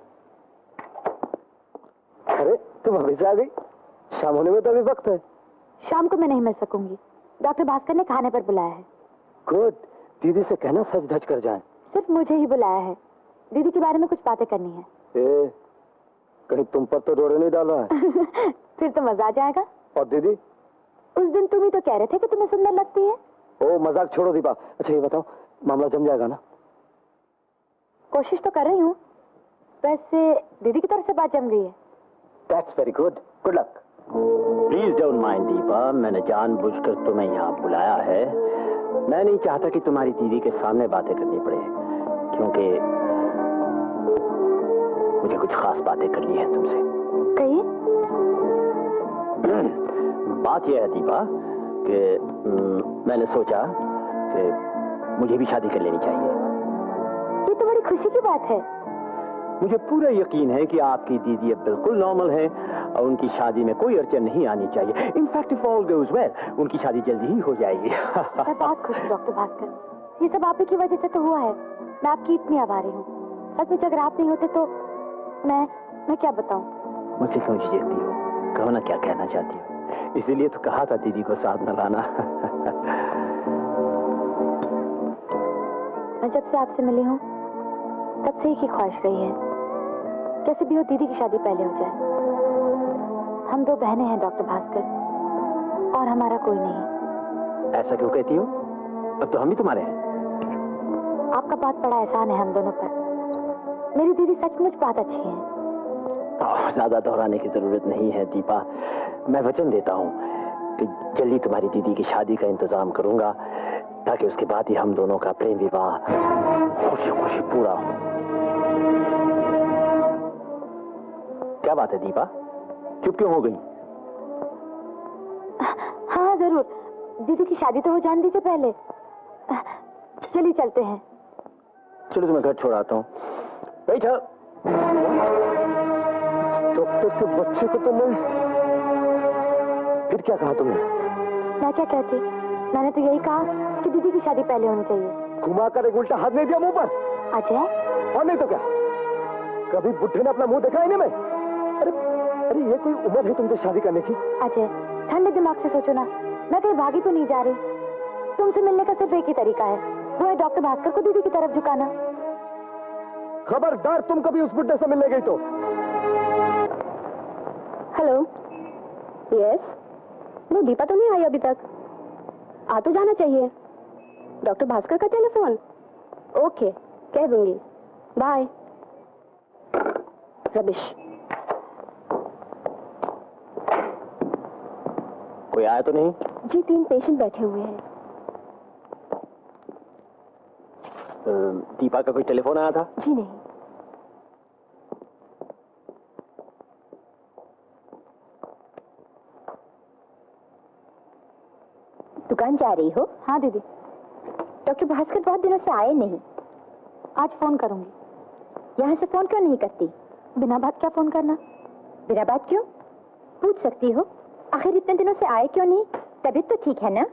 अरे तुम अभी से आ गई? शाम होने में तो अभी वक्त है। शाम को मैं नहीं मिल सकूंगी, डॉक्टर भास्कर ने खाने पर बुलाया है। गुड, दीदी से कहना सच धज कर जाए। सिर्फ मुझे ही बुलाया है, दीदी के बारे में कुछ बातें करनी है। कहीं तुम पर तो डोरे नहीं डाला है? फिर तो मजा आ जाएगा। और दीदी? उस दिन तुम ही तो कह रहे थे कि तुम्हें सुंदर लगती है। ओ मजाक छोड़ो दीपा। अच्छा ये बताओ, मामला जम जाएगा ना? कोशिश तो कर रही हूँ। वैसे दीदी की तरफ से बात जम गई है। That's very good, good luck. Please don't mind Deepa, मैंने जानबूझकर तुम्हें यहाँ बुलाया है। मैं नहीं चाहता कि तुम्हारी दीदी के सामने बातें करनी पड़े, क्योंकि मुझे कुछ खास बातें करनी है तुमसे। कहिए। बात यह है दीपा कि मैंने सोचा कि मुझे भी शादी कर लेनी चाहिए। ये तो बड़ी खुशी की बात है। मुझे पूरा यकीन है कि आपकी दीदी अब बिल्कुल नॉर्मल है और उनकी शादी में कोई अड़चन नहीं आनी चाहिए। In fact if all goes well, उनकी शादी जल्दी ही हो जाएगी। मैं बहुत खुश हूँ डॉक्टर भास्कर, ये सब आप ही की वजह से तो हुआ है। मैं आपकी इतनी आभारी हूँ। सचमुच अगर आप नहीं होते तो मैं क्या बताऊँ। मुझसे क्यों झिझकती हो? कहो ना क्या कहना चाहती हो। इसीलिए तो कहा था दीदी को साथ न लाना। मैं जब से आपसे मिली हूँ तब से एक ही ख्वाहिश रही है, कैसे भी हो दीदी की शादी पहले हो जाए। हम 2 बहनें हैं डॉक्टर भास्कर, और हमारा कोई नहीं। ऐसा क्यों कहती हो? अब तो हम भी तुम्हारे हैं। आपका बहुत बड़ा एहसान है हम दोनों पर। मेरी दीदी सचमुच बहुत अच्छी है। ज्यादा दोहराने की जरूरत नहीं है दीपा। मैं वचन देता हूँ कि जल्दी तुम्हारी दीदी की शादी का इंतजाम करूंगा, ताकि उसके बाद ही हम दोनों का प्रेम विवाह खुशी खुशी पूरा हो। क्या बात है दीपा, चुप क्यों हो गई? हाँ जरूर, दीदी की शादी तो हो जाने दीजिए पहले। चलिए चलते हैं। चलो तुम्हें घर छोड़ाता हूँ। बैठो। डॉक्टर के बच्चे को तो मैं... फिर क्या कहा तुमने? मैं क्या कहती, मैंने तो यही कहा कि दीदी की शादी पहले होनी चाहिए। घुमाकर एक उल्टा हाथ नहीं दिया मुंह पर? अजय। और नहीं तो क्या, कभी बुढ़े ने अपना मुंह देखा ही नहीं मैं? अरे ये कोई उम्र है तुमसे शादी करने की? अजय ठंडे दिमाग से सोचो ना, मैं कहीं भागी तो नहीं जा रही। तुमसे मिलने का सिर्फ एक ही तरीका है, वो है डॉक्टर भास्कर को दीदी की तरफ झुकाना। खबरदार तुम कभी उस बुढ़े से मिलने गई तो। हेलो। यस। वो दीपा तो नहीं आई अभी तक, आ तो जाना चाहिए। डॉक्टर भास्कर का टेलीफोन। ओके, कह दूंगी। बाय। रबिश। कोई आया तो नहीं? जी 3 पेशेंट बैठे हुए हैं। दीपा का कोई टेलीफोन आया था? जी नहीं। दुकान जा रही हो? हाँ दीदी। डॉक्टर भास्कर बहुत दिनों से आए नहीं। आज फोन करूंगी। यहाँ से फोन क्यों नहीं करती? बिना बात क्या फोन करना? बिना बात क्यों? पूछ सकती हो। आखिर इतने दिनों से आए क्यों नहीं? तबीयत तो ठीक है ना?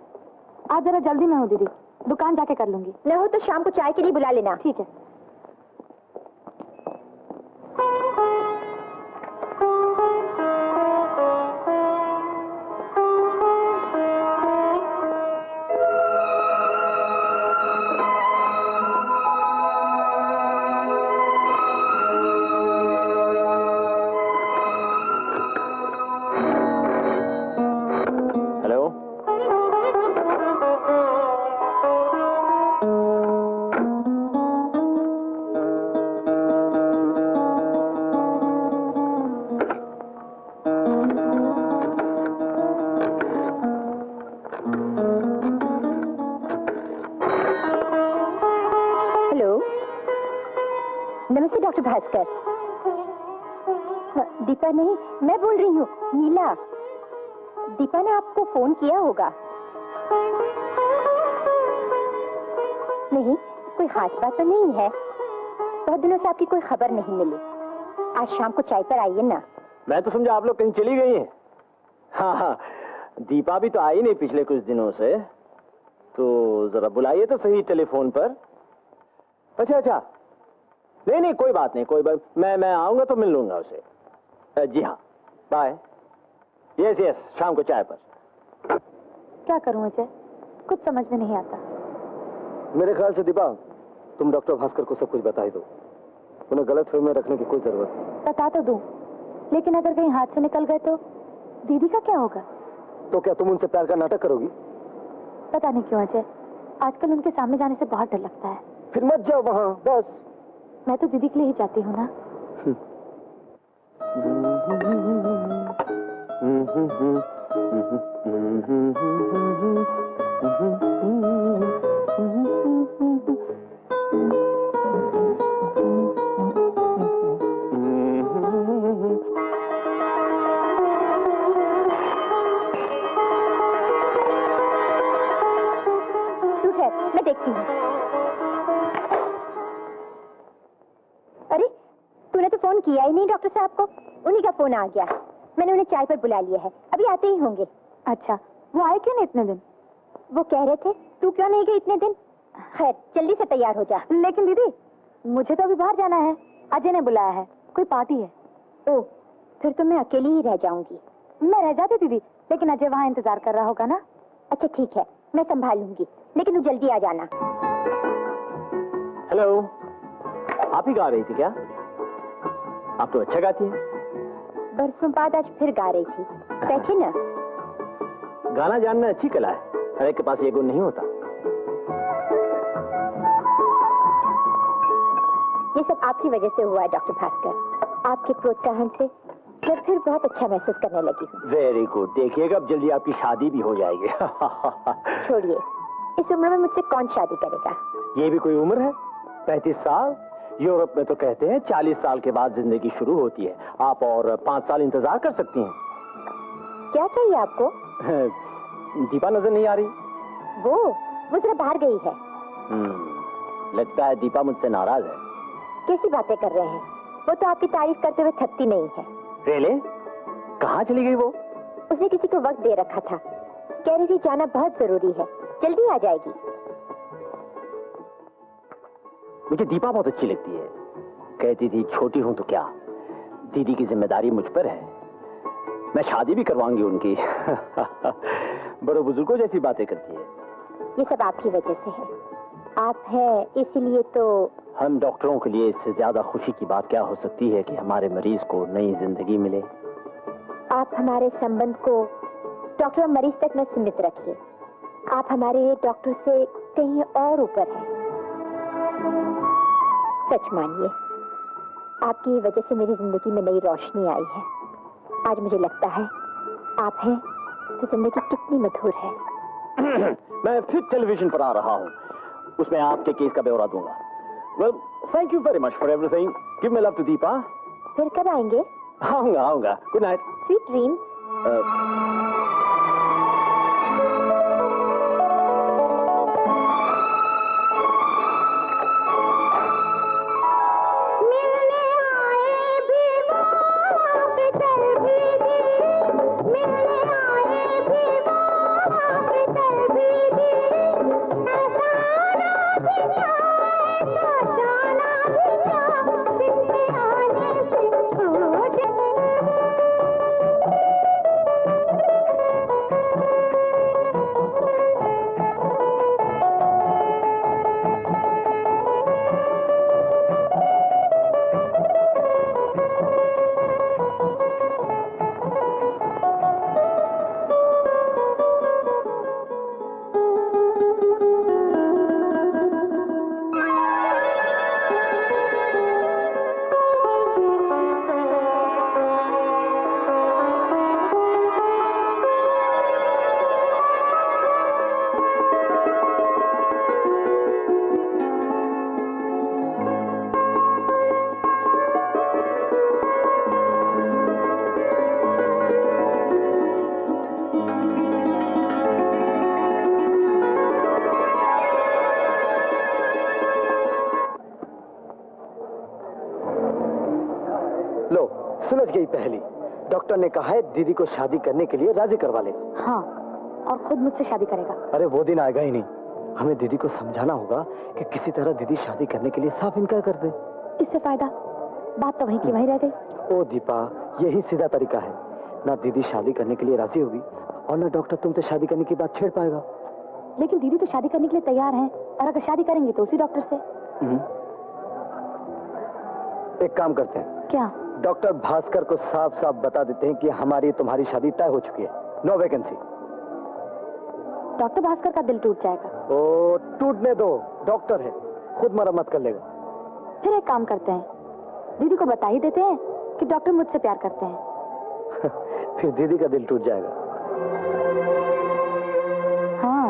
आज जरा जल्दी में हूँ दीदी, दुकान जाके कर लूंगी। न हो तो शाम को चाय के लिए बुला लेना। ठीक है। नमस्ते डॉक्टर भास्कर। दीपा नहीं, मैं बोल रही हूँ, नीला। दीपा ने आपको फोन किया होगा। नहीं, कोई खास बात तो नहीं है। बहुत दिनों से आपकी कोई खबर नहीं मिली। आज शाम को चाय पर आइए ना। मैं तो समझा आप लोग कहीं चली गई हैं। हाँ हाँ, दीपा भी तो आई नहीं पिछले कुछ दिनों से, तो जरा बुलाइए तो सही टेलीफोन पर। अच्छा अच्छा, नहीं नहीं कोई बात नहीं, कोई बात, मैं आऊंगा तो मिल लूंगा उसे। जी हाँ, बाय। यस यस, शाम को चाय पर। क्या करूं अजय, कुछ समझ में नहीं आता। मेरे ख्याल से दीपा, तुम डॉक्टर भास्कर को सब कुछ बता ही दो। उन्हें गलतफहमी में रखने की कोई जरूरत नहीं। बता तो दूं, लेकिन अगर कहीं हाथ से निकल गए तो दीदी का क्या होगा? तो क्या तुम उनसे प्यार का नाटक करोगी? पता नहीं क्यों अजय, आजकल उनके सामने जाने से बहुत डर लगता है। फिर मत जाओ वहाँ, बस। मैं तो दीदी के लिए ही जाती हूँ ना। तू है, मैं देखती हूँ। अरे, तूने तो फोन किया ही नहीं डॉक्टर साहब को। उन्हीं का फोन आ गया। मैंने उन्हें चाय पर बुला लिया है, अभी आते ही होंगे। अच्छा, वो आए क्यों नहीं इतने दिन? वो कह रहे थे तू क्यों नहीं गई इतने दिन। खैर, जल्दी से तैयार हो जा। लेकिन दीदी, मुझे तो अभी बाहर जाना है। अजय ने बुलाया है, कोई पार्टी है। ओह, फिर तो मैं अकेली ही रह जाऊंगी। मैं रह जाती दीदी, लेकिन अजय वहाँ इंतजार कर रहा होगा ना। अच्छा ठीक है, मैं संभाल लूंगी, लेकिन तू जल्दी आ जाना। हेलो, आप ही गा रही थी क्या? आप तो अच्छा गाती हैं। बरसों बाद आज फिर गा रही थी। बैठे ना। गाना जानना अच्छी कला है, हर एक के पास ये गुण नहीं होता। ये सब आपकी वजह से हुआ है डॉक्टर भास्कर। आपके प्रोत्साहन से मैं फिर बहुत अच्छा महसूस करने लगी हूँ। Very good. देखिएगा अब जल्दी आपकी शादी भी हो जाएगी। छोड़िए, इस उम्र में मुझसे कौन शादी करेगा? ये भी कोई उम्र है? 35 साल? यूरोप में तो कहते हैं 40 साल के बाद जिंदगी शुरू होती है। आप और 5 साल इंतजार कर सकती हैं। क्या चाहिए आपको? दीपा नजर नहीं आ रही? वो जरा बाहर गई है। लगता है दीपा मुझसे नाराज है। कैसी बातें कर रहे हैं? वो तो आपकी तारीफ करते हुए थकती नहीं है। रेले? कहाँ चली गई वो? उसने किसी को वक्त दे रखा था। कह रही थी जाना बहुत जरूरी है, जल्दी आ जाएगी। मुझे दीपा बहुत अच्छी लगती है। कहती थी छोटी हूं तो क्या, दीदी की जिम्मेदारी मुझ पर है, मैं शादी भी करवाऊंगी उनकी। बड़े बुजुर्गों जैसी बातें करती है। ये सब आपकी वजह से है। आप हैं इसीलिए तो। हम डॉक्टरों के लिए इससे ज्यादा खुशी की बात क्या हो सकती है कि हमारे मरीज को नई जिंदगी मिले। आप हमारे संबंध को डॉक्टर और मरीज तक न सीमित रखिए। आप हमारे डॉक्टर से कहीं और ऊपर हैं। सच मानिए, आपकी वजह से मेरी जिंदगी में नई रोशनी आई है। आज मुझे लगता है आप हैं तो जिंदगी कितनी मधुर है। मैं फिर टेलीविजन पर आ रहा हूँ, उसमें आपके केस का ब्यौरा दूंगा। Well, thank you very much for everything. Give my love to Deepa. फिर कब आएंगे? आऊंगा। Good night. Sweet dreams. लो, सुलझ गई पहली। डॉक्टर ने कहा है दीदी को शादी करने के लिए राजी करवा ले। हाँ, और खुद मुझसे शादी करेगा। अरे वो दिन आएगा ही नहीं। हमें दीदी को समझाना होगा कि किसी तरह दीदी शादी करने के लिए साफ इनकार कर दे। इससे फायदा, बात तो वहीं की वहीं रह गई। ओ दीपा, यही सीधा तरीका है। ना दीदी शादी करने के लिए राजी होगी और ना डॉक्टर तुमसे शादी करने की बात छेड़ पाएगा। लेकिन दीदी तो शादी करने के लिए तैयार हैं, और अगर शादी करेंगे तो उसी डॉक्टर से। एक काम करते हैं, क्या? डॉक्टर भास्कर को साफ साफ बता देते हैं कि हमारी तुम्हारी शादी तय हो चुकी है, नो वैकेंसी। डॉक्टर भास्कर का दिल टूट जाएगा। ओ टूटने दो, डॉक्टर है, खुद मरम्मत कर लेगा। फिर एक काम करते हैं, दीदी को बता ही देते हैं कि डॉक्टर मुझसे प्यार करते हैं। फिर दीदी का दिल टूट जाएगा। हाँ,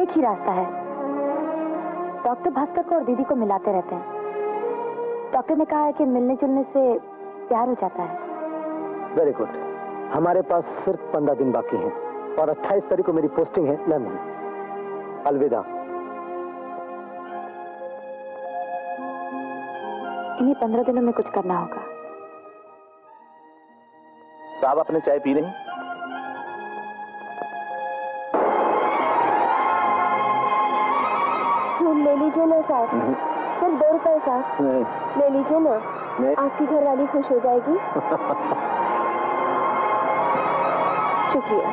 एक ही रास्ता है, डॉक्टर भास्कर को और दीदी को मिलाते रहते हैं। डॉक्टर ने कहा है कि मिलने जुलने से प्यार हो जाता है। Very good. हमारे पास सिर्फ 15 दिन बाकी हैं और 28 तारीख को मेरी पोस्टिंग है लंदन। अलविदा। इन्हीं 15 दिनों में कुछ करना होगा। साहब, आपने चाय पी रही? ले लीजिए ना साहब, सिर्फ 2 रुपए साहब। ले लीजिए ना, आपकी घरवाली खुश हो जाएगी। शुक्रिया।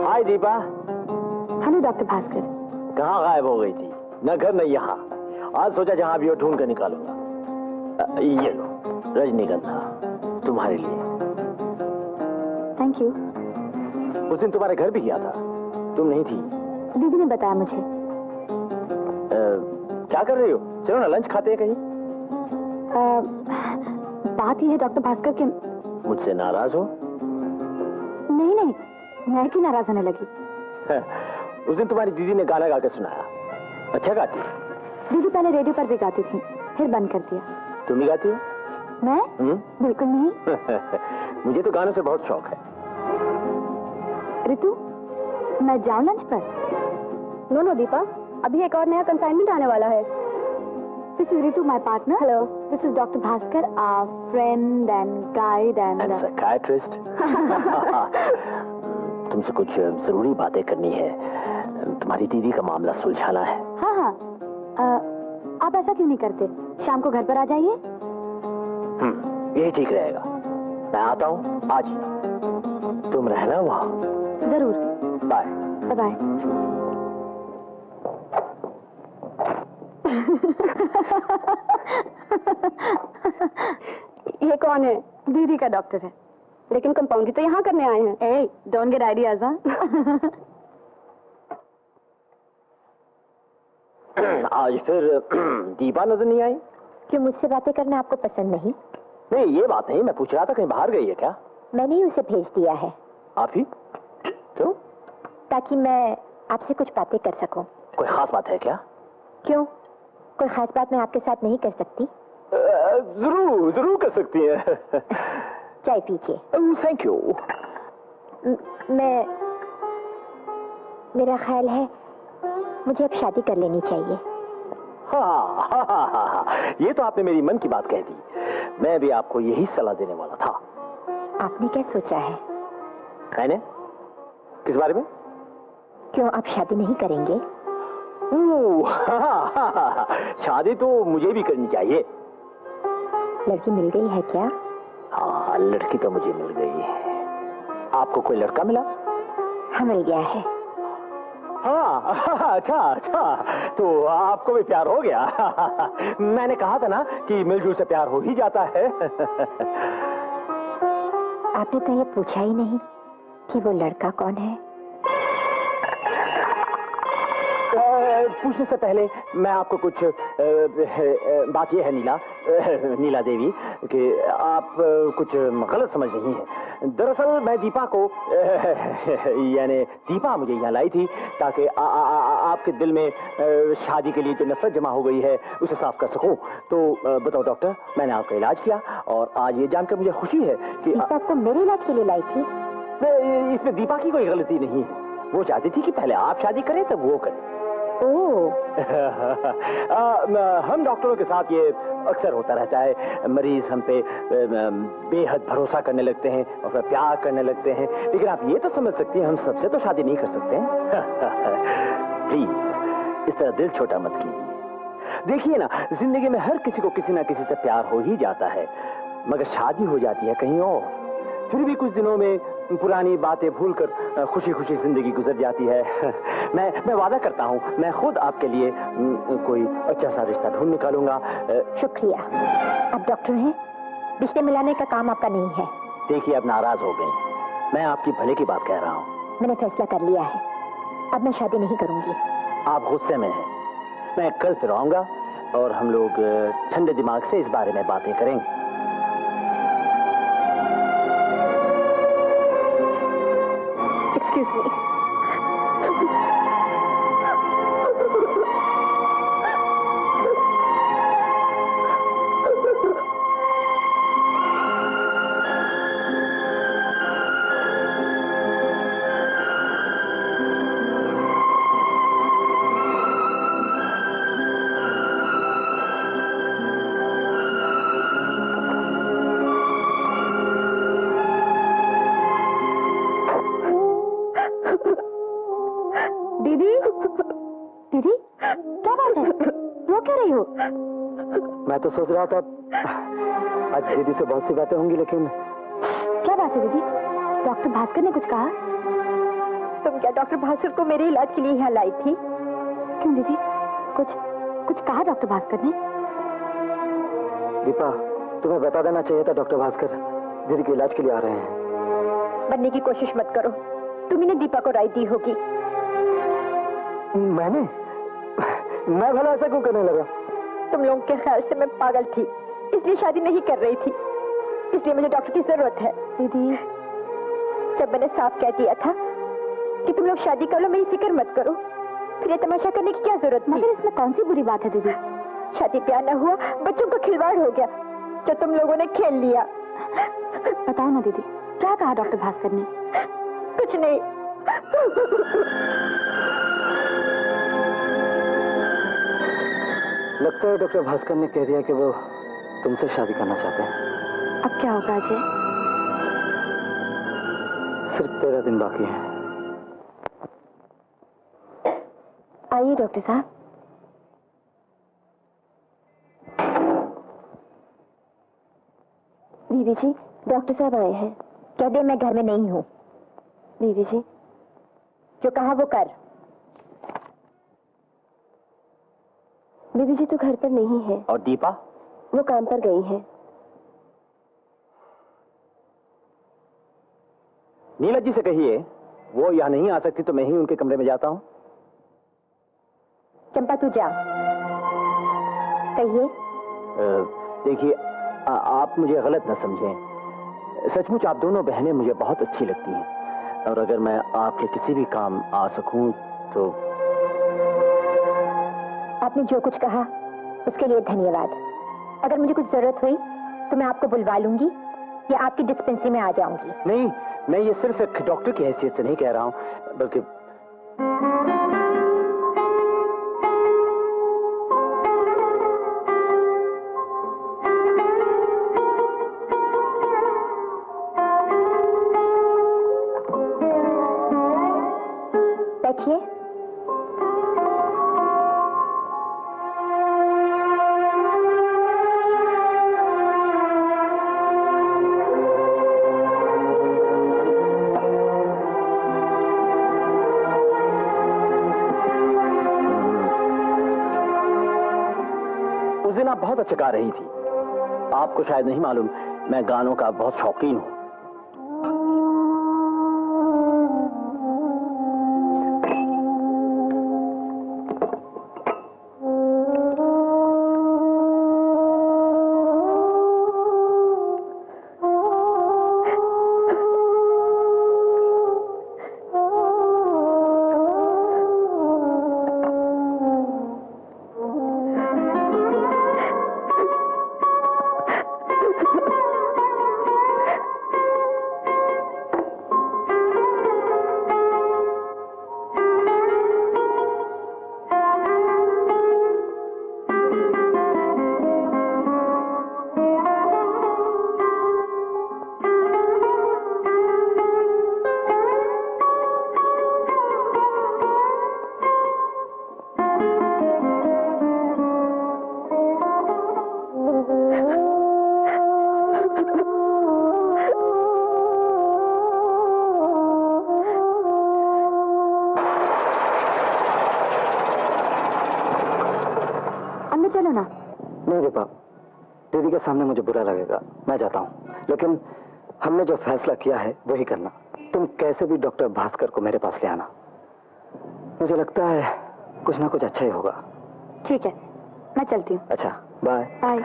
Hi Deepa. Hello doctor Bhaskar. कहाँ गायब हो गई थी? न घर न यहाँ। आज सोचा जहाँ भी हो ढूंढ कर निकालूंगा। ये लो रजनीगंधा, तुम्हारे लिए। Thank you. उस दिन तुम्हारे घर भी गया था, तुम नहीं थी। दीदी ने बताया मुझे। क्या कर रही हो? चलो ना लंच खाते हैं कहीं। बात यह है डॉक्टर भास्कर के। मुझसे नाराज हो? नहीं नहीं, मैं क्यों नाराज होने लगी? उस दिन तुम्हारी दीदी ने गाना गा के सुनाया। अच्छा गाती है? दीदी पहले रेडियो पर भी गाती थी, फिर बंद कर दिया। तुम भी गाती हो? मैं? बिल्कुल नहीं। मुझे तो गानों से बहुत शौक है। रितु, मैं जाऊं लंच पर? नो नो दीपा, अभी एक और नया कंसाइनमेंट आने वाला है। This is Ritu, my partner. Hello. This is Dr. Bhaskar, our friend and guide and psychiatrist. तुमसे कुछ जरूरी बातें करनी है। तुम्हारी दीदी का मामला सुलझाना है। हाँ हाँ, आप ऐसा क्यों नहीं करते? शाम को घर पर आ जाइए। यही ठीक रहेगा। मैं आता हूँ आज ही। तुम रहना वहाँ। जरूर। बाय। बाय। ये कौन है? दीदी का डॉक्टर है। लेकिन कंपाउंडरी तो यहाँ करने आए हैं। ए, डोंट गेट आइडियाज। आज फिर दीपा नजर नहीं आई? क्यों, मुझसे बातें करना आपको पसंद नहीं? नहीं, ये बात नहीं, मैं पूछ रहा था कहीं बाहर गई है क्या? मैंने ही उसे भेज दिया है। आप ही? क्यों? ताकि मैं आपसे कुछ बातें कर सकूं। कोई खास बात है क्या? क्यों, कोई खास बात मैं आपके साथ नहीं कर सकती? जरूर जरूर कर सकती है। चाय पीजिए। Thank you. मेरा ख्याल है मुझे अब शादी कर लेनी चाहिए। हाँ, ये तो आपने मेरी मन की बात कह दी। मैं भी आपको यही सलाह देने वाला था। आपने क्या सोचा है? मैंने? किस बारे में? क्यों, आप शादी नहीं करेंगे? शादी तो मुझे भी करनी चाहिए। लड़की मिल गई है क्या? हाँ, लड़की तो मुझे मिल गई है। आपको कोई लड़का मिला? हाँ, मिल गया है। हाँ, अच्छा, तो आपको भी प्यार हो गया। मैंने कहा था ना कि मिलजुल से प्यार हो ही जाता है। आपने तो ये पूछा ही नहीं कि वो लड़का कौन है। पूछने से पहले मैं आपको कुछ बात यह है नीला देवी कि आप कुछ गलत समझ रही हैं। दरअसल मैं दीपा को यानी दीपा मुझे यहाँ लाई थी ताकि आपके दिल में शादी के लिए जो नफरत जमा हो गई है उसे साफ कर सकूं। तो बताओ डॉक्टर, मैंने आपका इलाज किया और आज ये जानकर मुझे खुशी है कि दीपा को मेरे इलाज के लिए लाई थी? इसमें दीपा की कोई गलती नहीं है। वो चाहती थी कि पहले आप शादी करें तब वो करें। हम डॉक्टरों के साथ ये अक्सर होता रहता है। मरीज हम पे बेहद भरोसा करने लगते हैं और फिर प्यार करने लगते हैं, लेकिन आप ये तो समझ सकती हैं हम सबसे तो शादी नहीं कर सकते हैं। प्लीज इस तरह दिल छोटा मत कीजिए। देखिए ना, जिंदगी में हर किसी को किसी ना किसी से प्यार हो ही जाता है, मगर शादी हो जाती है कहीं और। फिर भी कुछ दिनों में पुरानी बातें भूलकर खुशी खुशी जिंदगी गुजर जाती है। मैं वादा करता हूँ मैं खुद आपके लिए कोई अच्छा सा रिश्ता ढूंढ निकालूंगा। शुक्रिया। आप डॉक्टर हैं, रिश्ते मिलाने का काम आपका नहीं है। देखिए, अब नाराज हो गई। मैं आपकी भले की बात कह रहा हूँ। मैंने फैसला कर लिया है, अब मैं शादी नहीं करूंगी। आप गुस्से में हैं। मैं कल फिर आऊंगा और हम लोग ठंडे दिमाग से इस बारे में बातें करेंगे। Excuse me. दीदी, क्या बात है? रो क्यों रही हो? मैं तो सोच रहा था आज दीदी से बहुत सी बातें होंगी, लेकिन क्या बात है दीदी? डॉक्टर भास्कर ने कुछ कहा? तुम क्या डॉक्टर भास्कर को मेरे इलाज के लिए यहाँ लाई थी? क्यों दीदी, कुछ कहा डॉक्टर भास्कर ने? दीपा, तुम्हें बता देना चाहिए था डॉक्टर भास्कर दीदी के इलाज के लिए आ रहे हैं। बनने की कोशिश मत करो, तुम्ही ने दीपा को राय दी होगी। मैं भला ऐसा क्यों करने लगा? तुम लोगों के ख्याल से मैं पागल थी, इसलिए शादी नहीं कर रही थी, इसलिए मुझे डॉक्टर की जरूरत है। दीदी, जब मैंने साफ कह दिया था कि तुम लोग शादी कर लो, मेरी फिक्र मत करो, फिर ये तमाशा करने की क्या जरूरत थी? मगर इसमें कौन सी बुरी बात है दीदी? शादी प्यार न हुआ, बच्चों का खिलवाड़ हो गया जो तुम लोगों ने खेल लिया। बताओ ना दीदी, क्या कहा डॉक्टर भास्कर ने? कुछ नहीं। लगता है डॉक्टर भास्कर ने कह दिया कि वो तुमसे शादी करना चाहते हैं। अब क्या होगा अजय? सिर्फ 13 दिन बाकी हैं। आइए डॉक्टर साहब। बीबी जी, डॉक्टर साहब आए हैं। कह दे मैं घर में नहीं हूँ। बीबी जी, जो कहा वो कर। बीबी जी तो घर पर नहीं है। और दीपा? वो काम पर गई है। नीला जी से कहिए वो यहाँ नहीं आ सकती तो मैं ही उनके कमरे में जाता हूँ। चंपा तू जा। कहिए। देखिए आप मुझे गलत न समझें, सचमुच आप दोनों बहनें मुझे बहुत अच्छी लगती हैं और अगर मैं आपके किसी भी काम आ सकूं तो। आपने जो कुछ कहा उसके लिए धन्यवाद। अगर मुझे कुछ जरूरत हुई तो मैं आपको बुलवा लूंगी या आपकी डिस्पेंसरी में आ जाऊंगी। नहीं, मैं ये सिर्फ एक डॉक्टर की हैसियत से नहीं कह रहा हूं, बल्कि बैठिए। उस दिन आप बहुत अच्छा गा रही थी। आपको शायद नहीं मालूम, मैं गानों का बहुत शौकीन हूं। नहीं दीपा, दीदी के सामने मुझे बुरा लगेगा, मैं जाता हूँ। लेकिन हमने जो फैसला किया है वही करना। तुम कैसे भी डॉक्टर भास्कर को मेरे पास ले आना। मुझे लगता है कुछ ना कुछ अच्छा ही होगा। ठीक है, मैं चलती हूँ। अच्छा, बाय। बाय।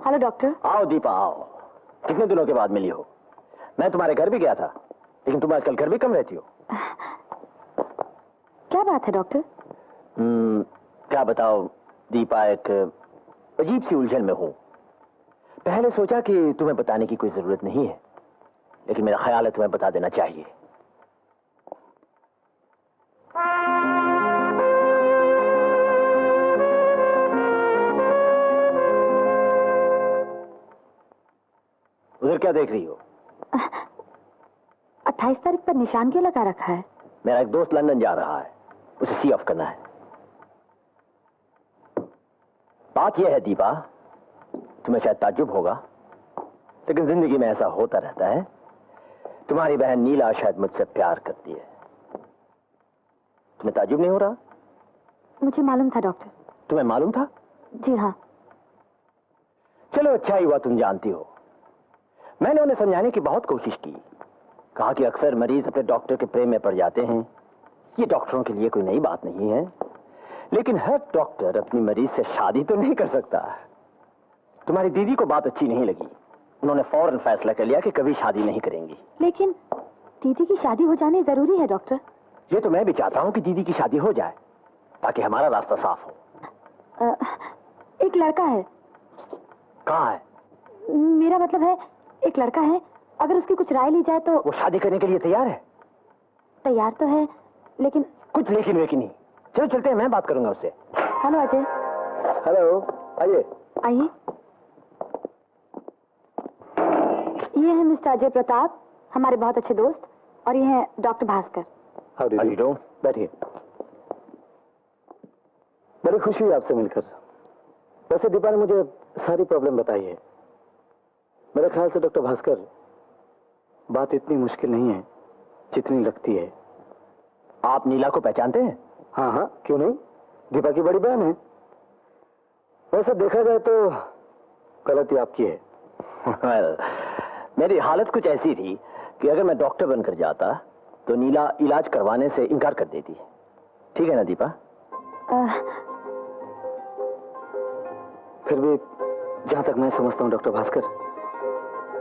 Hello doctor. आओ दीपा आओ, कितने दिनों के बाद मिली हो। मैं तुम्हारे घर भी गया था, लेकिन तुम आजकल घर भी कम रहती हो। क्या बात है डॉक्टर? क्या बताओ दीपा, एक अजीब सी उलझन में हूं। पहले सोचा कि तुम्हें बताने की कोई जरूरत नहीं है, लेकिन मेरा ख्याल है तुम्हें बता देना चाहिए। उधर क्या देख रही हो? 28 तारीख पर निशान क्यों लगा रखा है? मेरा एक दोस्त लंदन जा रहा है, उसे सी ऑफ करना है। बात यह है दीपा, तुम्हें शायद ताज्जुब होगा, लेकिन जिंदगी में ऐसा होता रहता है। तुम्हारी बहन नीला शायद मुझसे प्यार करती है। तुम्हें ताज्जुब नहीं हो रहा? मुझे मालूम था डॉक्टर। तुम्हें मालूम था? जी हाँ। चलो अच्छा ही हुआ तुम जानती हो। मैंने उन्हें समझाने की बहुत कोशिश की, कहा कि अक्सर मरीज अपने डॉक्टर के प्रेम में पड़ जाते हैं, ये डॉक्टरों के लिए कोई नई बात नहीं है, लेकिन हर डॉक्टर अपनी मरीज से शादी तो नहीं कर सकता। तुम्हारी दीदी को बात अच्छी नहीं लगी, उन्होंने फौरन फैसला कर लिया कि कभी शादी नहीं करेंगी। लेकिन दीदी की शादी हो जानी जरूरी है डॉक्टर। ये तो मैं भी चाहता हूं कि दीदी की शादी हो जाए, ताकि हमारा रास्ता साफ हो। एक लड़का है। कहाँ है? मेरा मतलब है, एक लड़का है, अगर उसकी कुछ राय ली जाए तो। वो शादी करने के लिए तैयार है? तैयार तो है, लेकिन। कुछ लेकिन वेकिन नहीं। चलो चलते हैं, मैं बात करूंगा उससे। हेलो अजय। हेलो, आइए। आइए। ये है मिस्टर अजय प्रताप, हमारे बहुत अच्छे दोस्त, और ये है doctor Bhaskar. How do you? बैठिए। बड़ी खुशी हुई आपसे मिलकर। वैसे दीपा ने मुझे सारी प्रॉब्लम बताई है। मेरे ख्याल से डॉक्टर भास्कर, बात इतनी मुश्किल नहीं है जितनी लगती है। आप नीला को पहचानते हैं? हाँ हाँ, क्यों नहीं, दीपा की बड़ी बहन है। वैसे देखा जाए तो गलती आपकी है। Well, मेरी हालत कुछ ऐसी थी कि अगर मैं डॉक्टर बनकर जाता तो नीला इलाज करवाने से इनकार कर देती। ठीक है ना दीपा? फिर भी जहां तक मैं समझता हूं डॉक्टर भास्कर,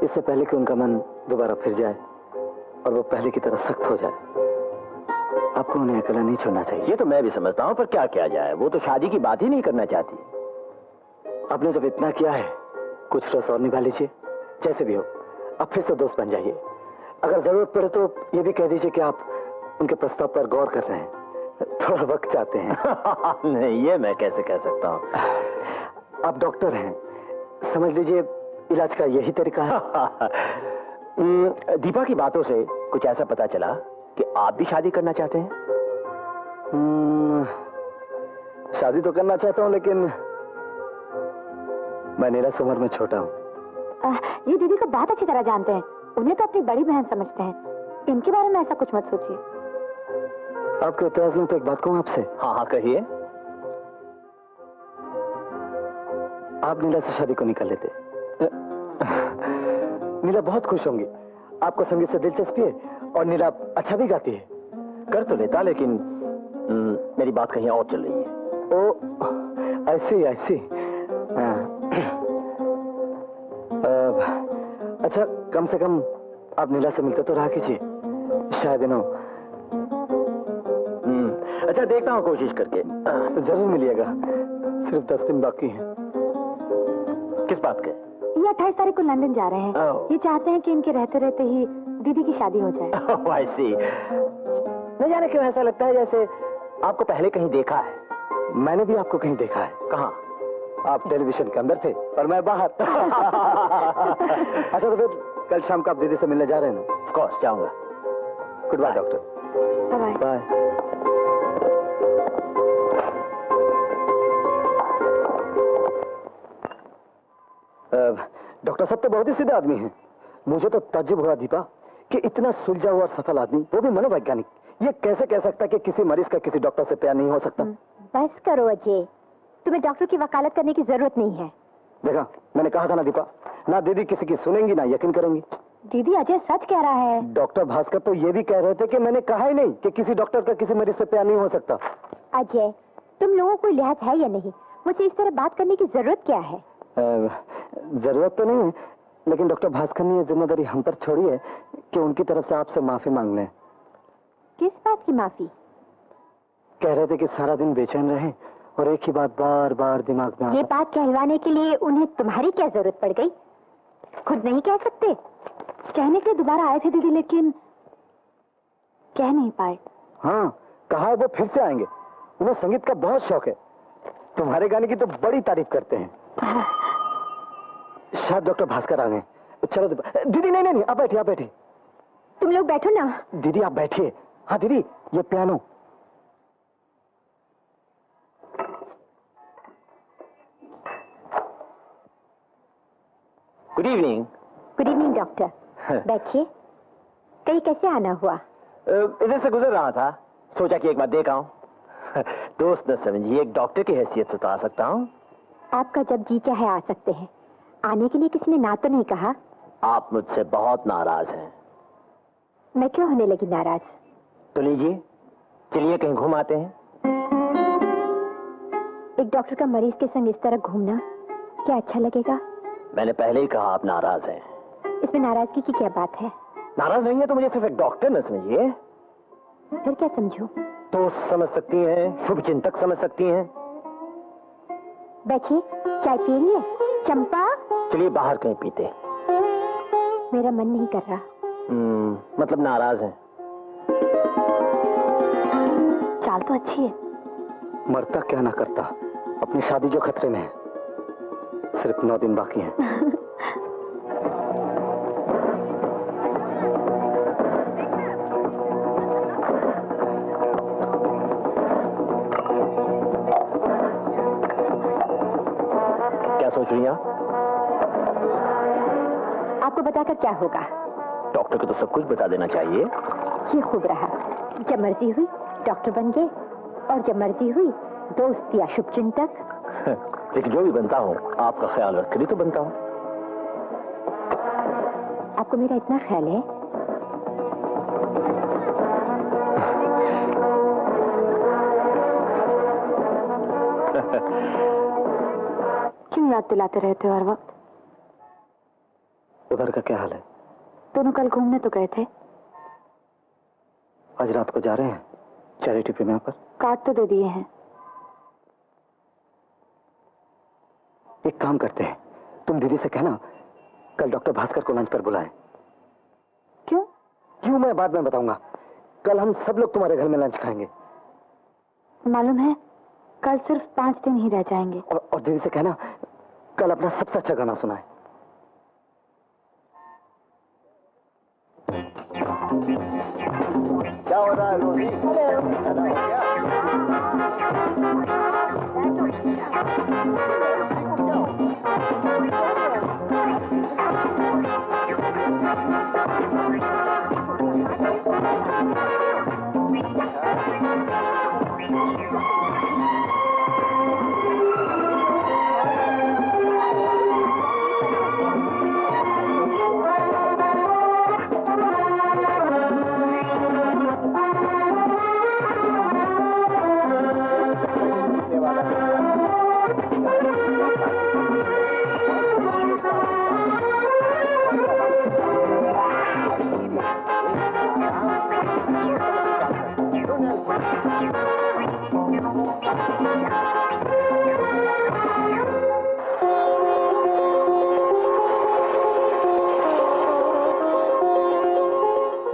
इससे पहले कि उनका मन दोबारा फिर जाए और वो पहले की तरह सख्त हो जाए, आपको उन्हें अकेला नहीं छोड़ना चाहिए। ये तो मैं भी समझता हूँ, पर क्या किया जाए, वो तो शादी की बात ही नहीं करना चाहती। आपने जब इतना किया है, कुछ रस और निभा लीजिए। जैसे भी हो, अब फिर से दोस्त बन जाइए। अगर जरूरत पड़े तो ये भी कह दीजिए कि आप उनके प्रस्ताव पर गौर कर रहे हैं, थोड़ा वक्त चाहते हैं। नहीं, ये मैं कैसे कह सकता हूँ? आप डॉक्टर हैं, समझ लीजिए इलाज का यही तरीका है। दीपा की बातों से कुछ ऐसा पता चला कि आप भी शादी करना चाहते हैं? शादी तो करना चाहता हूँ, लेकिन मैं नीरज उम्र में छोटा हूँ। ये दीदी को बहुत अच्छी तरह जानते हैं, उन्हें तो अपनी बड़ी बहन समझते हैं। इनके बारे में ऐसा कुछ मत सोचिए। आपके इतिहास में तो एक बात कहूँ आपसे। हाँ हाँ कहिए। आप नीला से शादी को निकाल लेते। नीला बहुत खुश होंगी। आपको संगीत से दिलचस्पी है और नीला अच्छा भी गाती है। कर तो लेता, लेकिन मेरी बात कहीं और चल रही है। ओ, ऐसी ऐसी। अच्छा, कम से कम आप नीला से मिलते तो रहा कीजिए, शायद नो। अच्छा, देखता हूँ कोशिश करके। जरूर मिलिएगा, सिर्फ 10 दिन बाकी हैं। किस बात के? ये 28 तारीख को लंदन जा रहे हैं। ये चाहते हैं कि इनके रहते रहते ही दीदी की शादी हो जाए। I see। न जाने क्यों ऐसा लगता है जैसे आपको पहले कहीं देखा है। मैंने भी आपको कहीं देखा है। कहाँ? आप टेलीविजन के अंदर थे और मैं बाहर। अच्छा, तो फिर कल शाम को आप दीदी से मिलने जा रहे हैं ना? ऑफ कोर्स जाऊंगा। Good bye doctor. Bye bye. Doctor साहब तो बहुत ही सीधे आदमी हैं। मुझे तो ताज्जुब हुआ दीपा कि इतना सुलझा हुआ और सफल आदमी, वो भी मनोवैज्ञानिक, ये कैसे कह सकता है कि किसी मरीज का किसी डॉक्टर से प्यार नहीं हो सकता। बस करो अजय, तुम्हें डॉक्टर की वकालत करने की जरूरत नहीं है। देखा, मैंने कहा था ना दीपा, ना दीदी किसी की सुनेंगी ना यकीन करेंगी। दीदी अजय सच कह रहा है। डॉक्टर भास्कर तो ये भी कह रहे थे कि मैंने कहा ही नहीं कि किसी डॉक्टर का किसी मरीज से प्यार नहीं हो सकता। अजय, तुम लोगों को लिहाज है या नहीं? मुझे इस तरह बात करने की जरूरत क्या है? जरूरत तो नहीं है, लेकिन डॉक्टर भास्कर ने ये जिम्मेदारी हम पर छोड़ी है कि उनकी तरफ से आपसे माफी मांग लें। किस बात की माफी? कह रहे थे कि सारा दिन बेचैन रहे और एक ही बात बार बार दिमाग में ये बात कहलवाने के लिए उन्हें तुम्हारी क्या जरूरत पड़ गई? खुद नहीं कह सकते? कहने के लिए दोबारा आए थे दीदी, लेकिन कह नहीं पाए। हाँ, कहा है वो फिर से आएंगे। उन्हें संगीत का बहुत शौक है, तुम्हारे गाने की तो बड़ी तारीफ करते हैं। शायद डॉक्टर भास्कर आ गए। चलो दीदी। नहीं नहीं, आप बैठिए, आप बैठिए। तुम लोग बैठो ना। दीदी आप बैठिए। हाँ दीदी, ये piano. Good evening. Good evening doctor. बैठिए। कहीं कैसे आना हुआ? इधर से गुजर रहा था, सोचा कि एक बार देख आऊं। दोस्त न समझिए, एक डॉक्टर की हैसियत से तो आ सकता हूँ। आपका जब जी चाहे आ सकते हैं। आने के लिए किसी ने ना तो नहीं कहा। आप मुझसे बहुत नाराज हैं। मैं क्यों होने लगी नाराज? तो लीजिए, चलिए कहीं घूम आते हैं। एक डॉक्टर का मरीज के संग इस तरह घूमना क्या अच्छा लगेगा? मैंने पहले ही कहा आप नाराज हैं। इसमें नाराजगी की क्या बात है? नाराज नहीं है तो मुझे सिर्फ एक डॉक्टर न समझिए। फिर क्या समझूं? तो समझ सकती हैं, शुभ चिंतक समझ सकती हैं। बैठिए, चाय पिएंगे? चंपा, चलिए बाहर कहीं पीते। मेरा मन नहीं कर रहा। मतलब नाराज हैं। चाल तो अच्छी है। मरता क्या ना करता, अपनी शादी जो खतरे में है। सिर्फ 9 दिन बाकी हैं। क्या सोच रही हैं आप? आपको बताकर क्या होगा? डॉक्टर को तो सब कुछ बता देना चाहिए। ये खूब रहा। जब मर्जी हुई डॉक्टर बन गए और जब मर्जी हुई दोस्त या शुभ चिंतक। लेकिन जो भी बनता हूँ आपका ख्याल रख कर ही तो बनता हूँ। आपको मेरा इतना ख्याल है? क्यों याद दिलाते रहते हो हर वक्त? उधर का क्या हाल है? दोनों कल घूमने तो गए थे। आज रात को जा रहे हैं चैरिटी पे यहाँ पर। कार्ड तो दे दिए हैं। एक काम करते हैं, तुम दीदी से कहना कल डॉक्टर भास्कर को लंच पर बुलाएं। क्यों? क्यों मैं बाद में बताऊंगा। कल हम सब लोग तुम्हारे घर में लंच खाएंगे। मालूम है कल सिर्फ 5 दिन ही रह जाएंगे। और दीदी से कहना कल अपना सबसे अच्छा गाना सुनाए। क्या हो रहा है रोजी?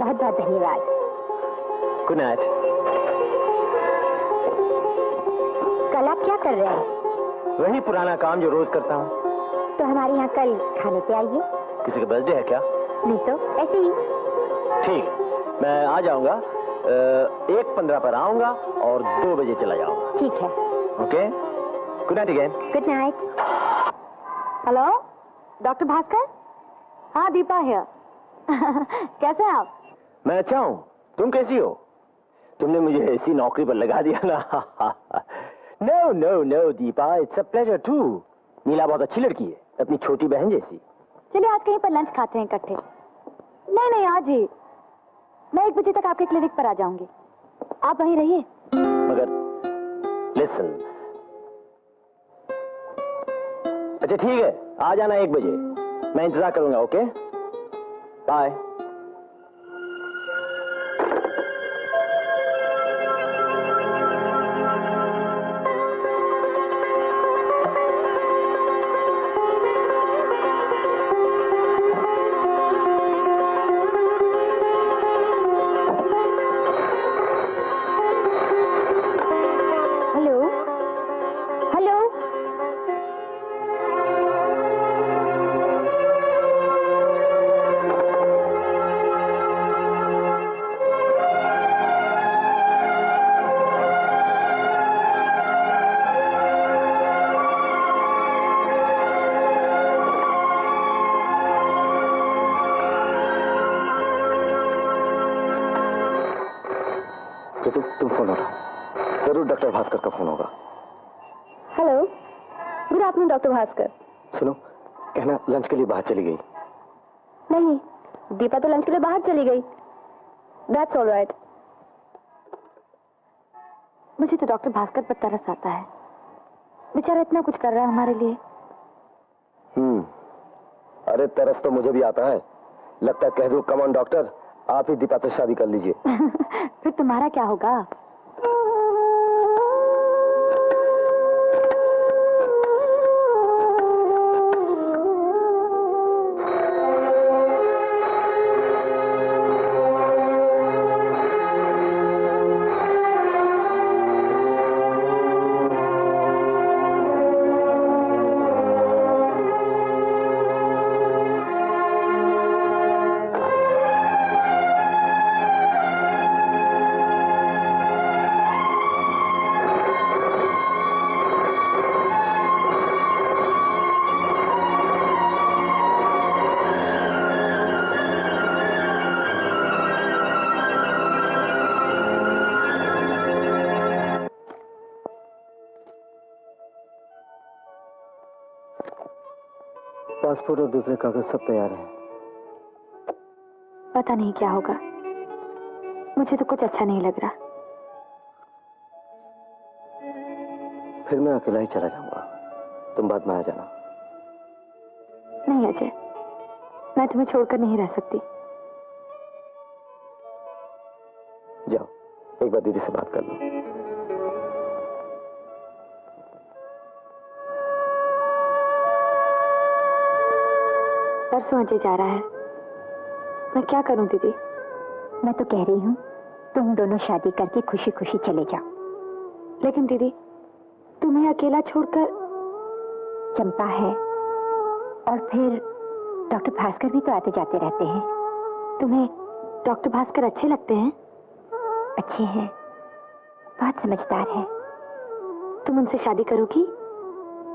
बहुत बहुत धन्यवाद। Good night. कल आप क्या कर रहे हैं? वही पुराना काम जो रोज करता हूँ। तो हमारे यहाँ कल खाने पे आइए। किसी का बर्थडे है क्या? नहीं तो ऐसे ही। ठीक, मैं आ जाऊंगा। 1:15 पर आऊंगा और 2 बजे चला जाऊंगा। ठीक है। Okay, good night again. Good night. Hello doctor Bhaskar? हाँ दीपा है। कैसे हैं आप? मैं अच्छा हूँ, तुम कैसी हो? तुमने मुझे ऐसी नौकरी पर लगा दिया ना। No no no Deepa, it's a pleasure too. Neela बहुत अच्छी लड़की है, अपनी छोटी बहन जैसी। चलिए आज कहीं पर लंच खाते हैं इकट्ठे। नहीं नहीं आज ही। मैं 1 बजे तक आपके क्लिनिक पर आ जाऊंगी, आप वहीं रहिए। मगर लिसन, अच्छा ठीक है, आ जाना 1 बजे, मैं इंतजार करूंगा। Okay, bye. Hello hello. तो तुम फोन उठाओ, जरूर डॉक्टर भास्कर का फोन होगा। Hello good afternoon doctor Bhaskar. सुनो, कहना लंच के लिए बाहर चली गई। नहीं, दीपा तो लंच के लिए बाहर चली गई। That's all right. मुझे तो डॉक्टर भास्कर पर तरस आता है, बेचारा इतना कुछ कर रहा है हमारे लिए। अरे तरस तो मुझे भी आता है। लगता है कह दूं कम ऑन डॉक्टर, आप ही दीपा से शादी कर लीजिए। फिर तुम्हारा क्या होगा? पासपोर्ट और दूसरे कागज सब तैयार हैं। पता नहीं क्या होगा, मुझे तो कुछ अच्छा नहीं लग रहा। फिर मैं अकेला ही चला जाऊंगा, तुम बाद में आ जाना। नहीं अजय, मैं तुम्हें छोड़कर नहीं रह सकती। जाओ, एक बार दीदी से बात कर लो। परसों अजय जा रहा है, मैं क्या करूं दीदी? मैं तो कह रही हूँ तुम दोनों शादी करके खुशी खुशी चले जाओ। लेकिन दीदी, तुम्हें अकेला छोड़कर चंपा है और फिर डॉक्टर भास्कर भी तो आते जाते रहते हैं। तुम्हें डॉक्टर भास्कर अच्छे लगते हैं? अच्छे हैं, बहुत समझदार है। तुम उनसे शादी करोगी?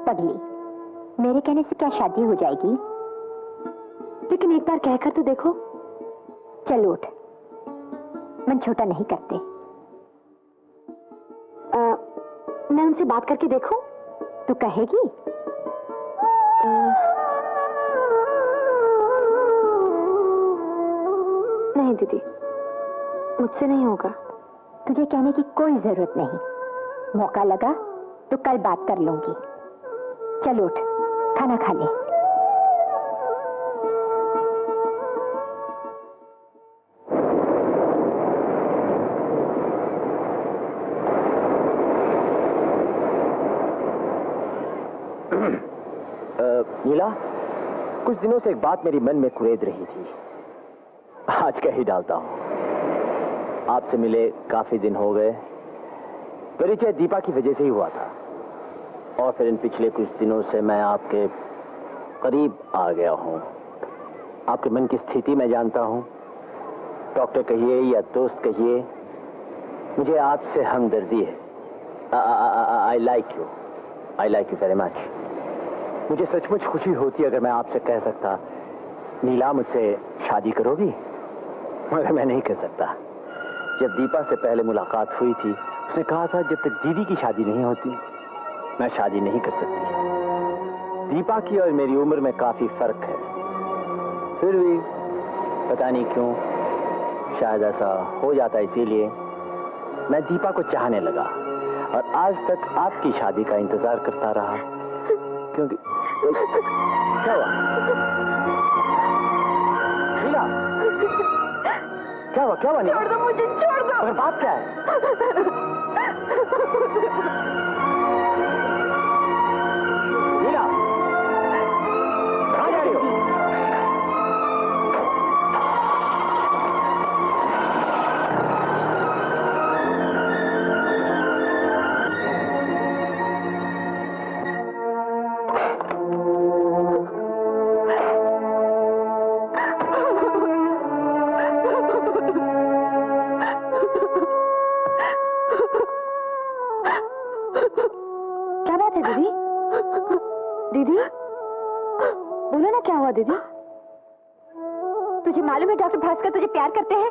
पगली, मेरे कहने से क्या शादी हो जाएगी? लेकिन एक बार कहकर तो देखो। चल उठ, मन छोटा नहीं करते। मैं उनसे बात करके देखूं? तू कहेगी? नहीं दीदी, मुझसे नहीं होगा। तुझे कहने की कोई जरूरत नहीं। मौका लगा तो कल बात कर लूंगी। चल उठ, खाना खा ले। नीला, कुछ दिनों से एक बात मेरी मन में कुरेद रही थी, आज कह ही डालता हूं। आपसे मिले काफी दिन हो गए। परिचय दीपा की वजह से ही हुआ था, और फिर इन पिछले कुछ दिनों से मैं आपके करीब आ गया हूं। आपके मन की स्थिति मैं जानता हूं। डॉक्टर कहिए या दोस्त कहिए, मुझे आपसे हमदर्दी है। I like you very much. मुझे सचमुच खुशी होती अगर मैं आपसे कह सकता, नीला मुझसे शादी करोगी? मगर मैं नहीं कर सकता। जब दीपा से पहले मुलाकात हुई थी, उसने कहा था जब तक दीदी की शादी नहीं होती मैं शादी नहीं कर सकती। दीपा की और मेरी उम्र में काफी फर्क है, फिर भी पता नहीं क्यों, शायद ऐसा हो जाता, इसीलिए मैं दीपा को चाहने लगा और आज तक आपकी शादी का इंतजार करता रहा। क्योंकि क्या हुआ नीला? क्या हुआ छोड़ दो मुझे, छोड़ दो। और बात क्या है? नीला, कहाँ जा रही हो? क्या बात है दीदी? दीदी, बोलो ना क्या हुआ दीदी? तुझे मालूम है डॉक्टर भास्कर तुझे प्यार करते हैं?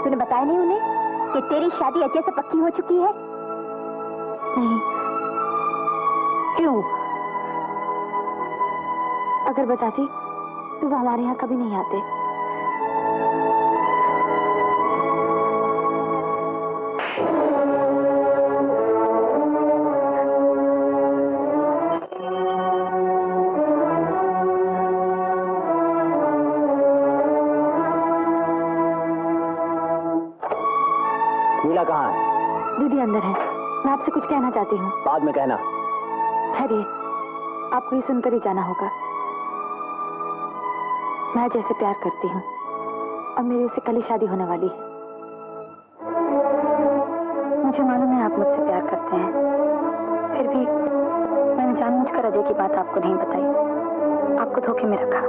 तूने बताया नहीं उन्हें कि तेरी शादी अजय से पक्की हो चुकी है? नहीं। क्यों? अगर बताती तो वो हमारे यहाँ कभी नहीं आते। नीला कहाँ है? दीदी अंदर है, मैं आपसे कुछ कहना चाहती हूँ। बाद में कहना। ठहरिए, आपको ये सुनकर ही जाना होगा। मैं जैसे प्यार करती हूँ और मेरी उससे कल ही शादी होने वाली है। मुझे मालूम है आप मुझसे प्यार करते हैं, फिर भी मैंने जानबूझकर अजय की बात आपको नहीं बताई, आपको धोखे में रखा।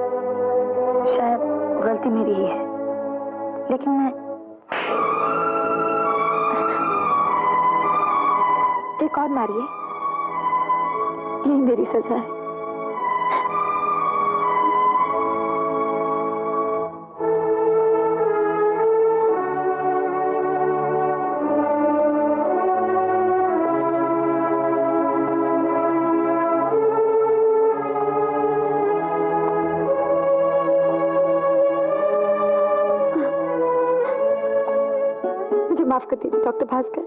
शायद गलती मेरी ही है, लेकिन मैं एक और मारिए, यही मेरी सजा है। मुझे माफ कर दीजिए डॉक्टर भास्कर।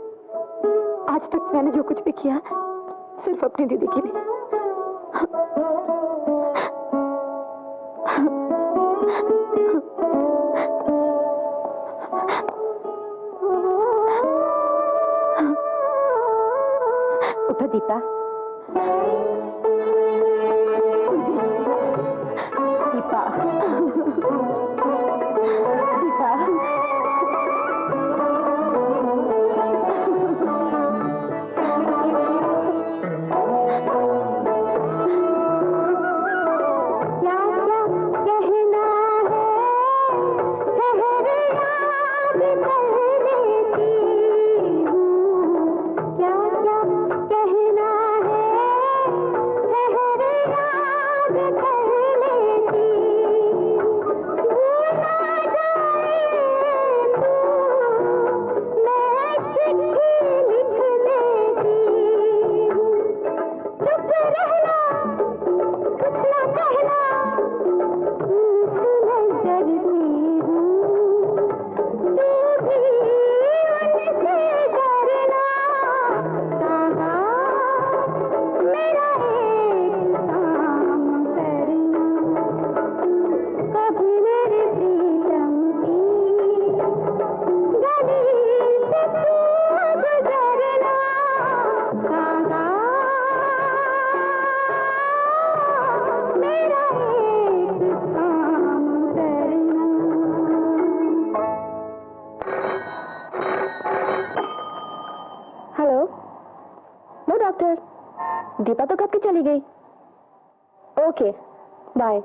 आज तक मैंने जो कुछ भी किया सिर्फ अपनी दीदी के लिए। उठो दीपा। दीपा दीपा दीपा तो कब की चली गई। Okay bye.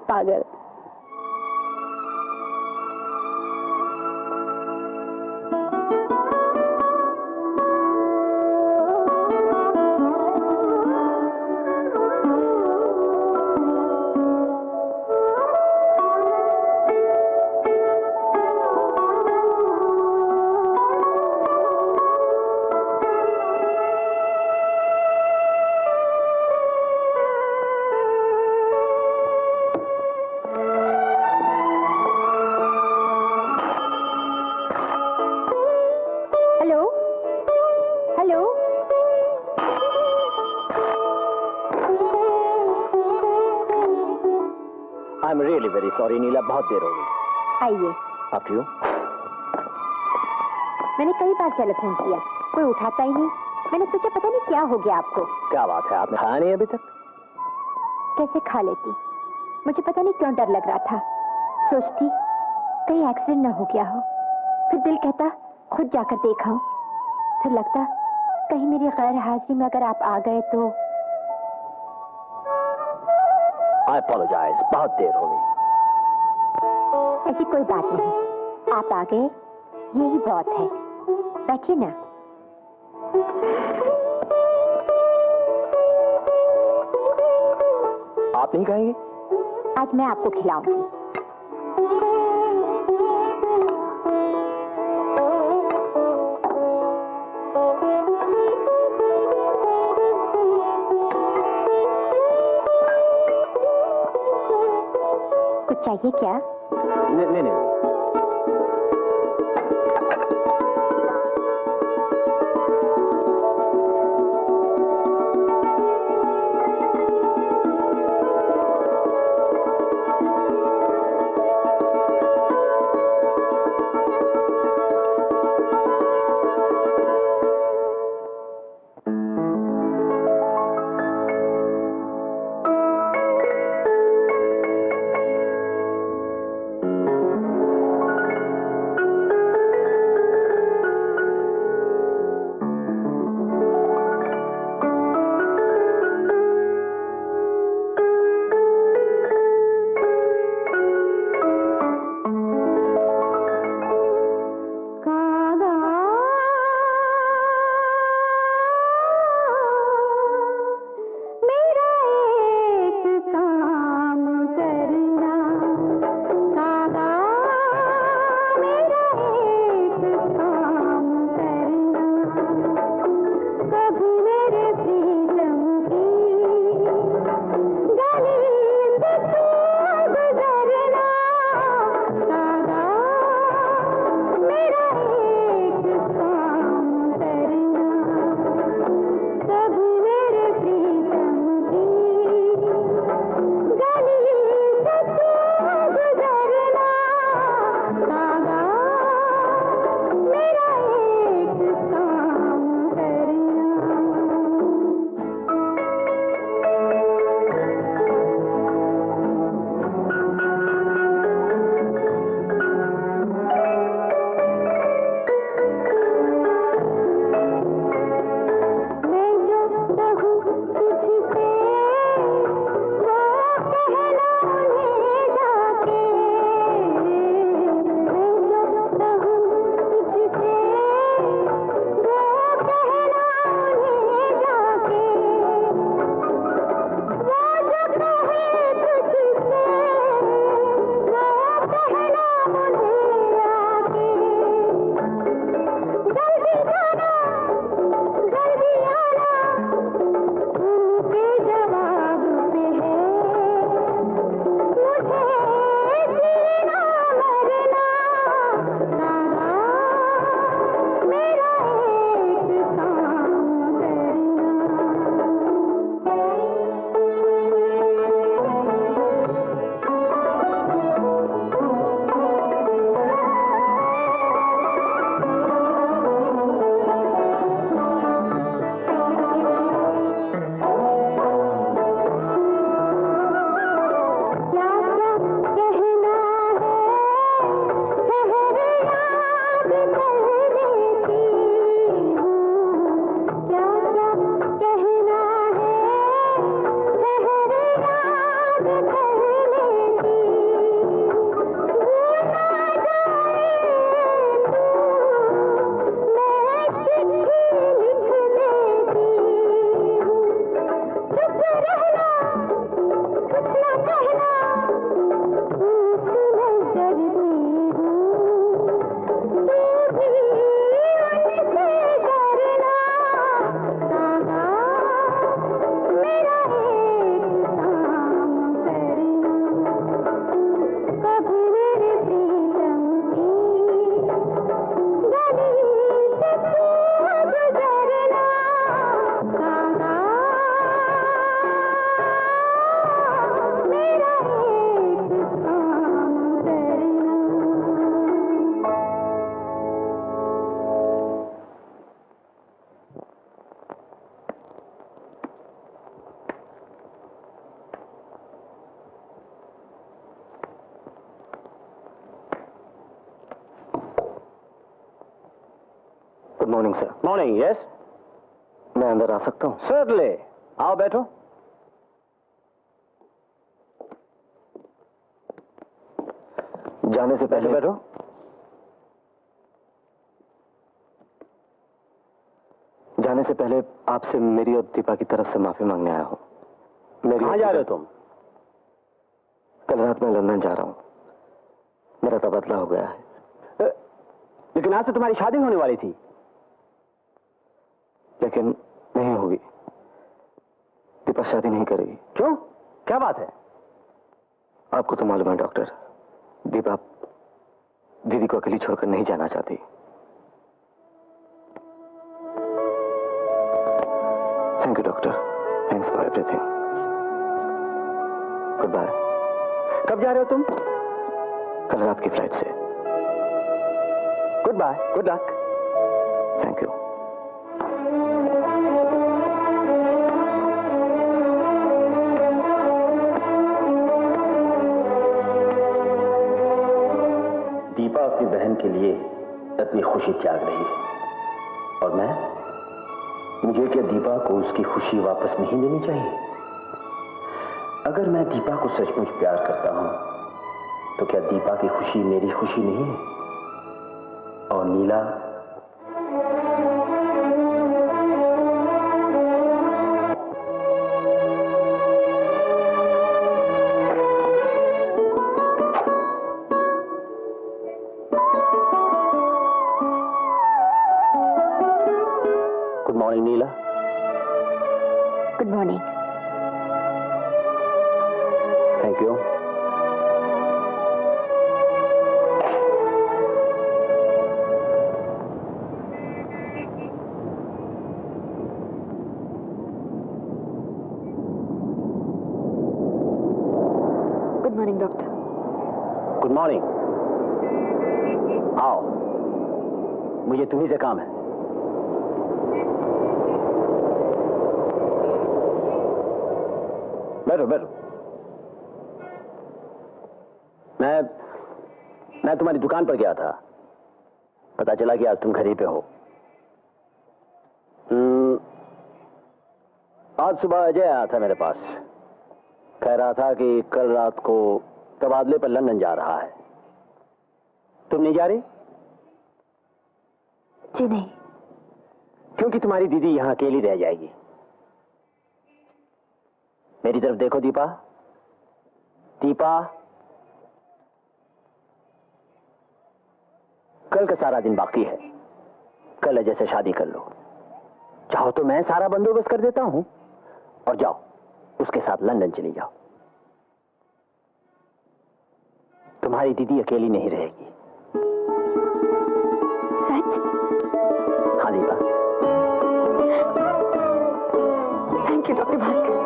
पागल। वेरी सॉरी नीला, बहुत देर हो गई। आइए। आप क्यों? मैंने कई बार टेलीफोन किया, कोई उठाता ही नहीं। मैंने सोचा पता नहीं क्या हो गया आपको। क्या बात है, आपने खाया नहीं अभी तक? कैसे खा लेती, मुझे पता नहीं क्यों डर लग रहा था। सोचती कहीं एक्सीडेंट न हो गया हो, फिर दिल कहता खुद जाकर देखा, फिर लगता कहीं मेरी गैर हाजिरी में अगर आप आ गए तो। आई अपोलोजाइज, बहुत देर हो गई। ऐसी कोई बात नहीं, आप आ गए यही बहुत है। बैठिए ना। आप नहीं खाएंगे? आज मैं आपको खिलाऊंगी। कुछ चाहिए क्या? नहीं नहीं। Morning sir. Morning, yes. मैं अंदर आ सकता हूँ? सर्टनली, आओ बैठो। जाने से पहले बैठो। जाने से पहले आपसे मेरी और दीपा की तरफ से माफी मांगने आया हूँ। कहाँ जा रहे हो तुम? कल रात मैं लंदन जा रहा हूँ। मेरा तबादला हो गया है। लेकिन आज से तुम्हारी शादी होने वाली थी। लेकिन नहीं होगी। दीपा शादी नहीं करेगी। क्यों? क्या बात है? आपको तो मालूम है डॉक्टर, दीपा दीदी को अकेली छोड़कर नहीं जाना चाहती। Thank you doctor, thanks for everything. Good bye. कब जा रहे हो तुम? कल रात की फ्लाइट से। Good bye, good luck. Thank you. Deepa अपनी बहन के लिए अपनी खुशी त्याग रही है, और मुझे क्या दीपा को उसकी खुशी वापस नहीं देनी चाहिए? अगर मैं दीपा को सचमुच प्यार करता हूं, तो क्या दीपा की खुशी मेरी खुशी नहीं है? और Neela, good morning Neela. Good morning. Thank you. Good morning doctor. Good morning. आओ, मुझे तुम्ही से काम है। बैठो बैठो। मैं तुम्हारी दुकान पर गया था, पता चला कि आज तुम घर ही पे हो। आज सुबह अजय आया था मेरे पास, कह रहा था कि कल रात को तबादले पर लंदन जा रहा है। तुम नहीं जा रही? जी नहीं। क्योंकि तुम्हारी दीदी यहां अकेली रह जाएगी। मेरी तरफ देखो दीपा। दीपा, कल का सारा दिन बाकी है। कल अजय से शादी कर लो। चाहो तो मैं सारा बंदोबस्त कर देता हूं, और जाओ उसके साथ लंदन चली जाओ। तुम्हारी दीदी अकेली नहीं रहेगी। सच? हाँ Deepa. Thank you doctor Bhaskar.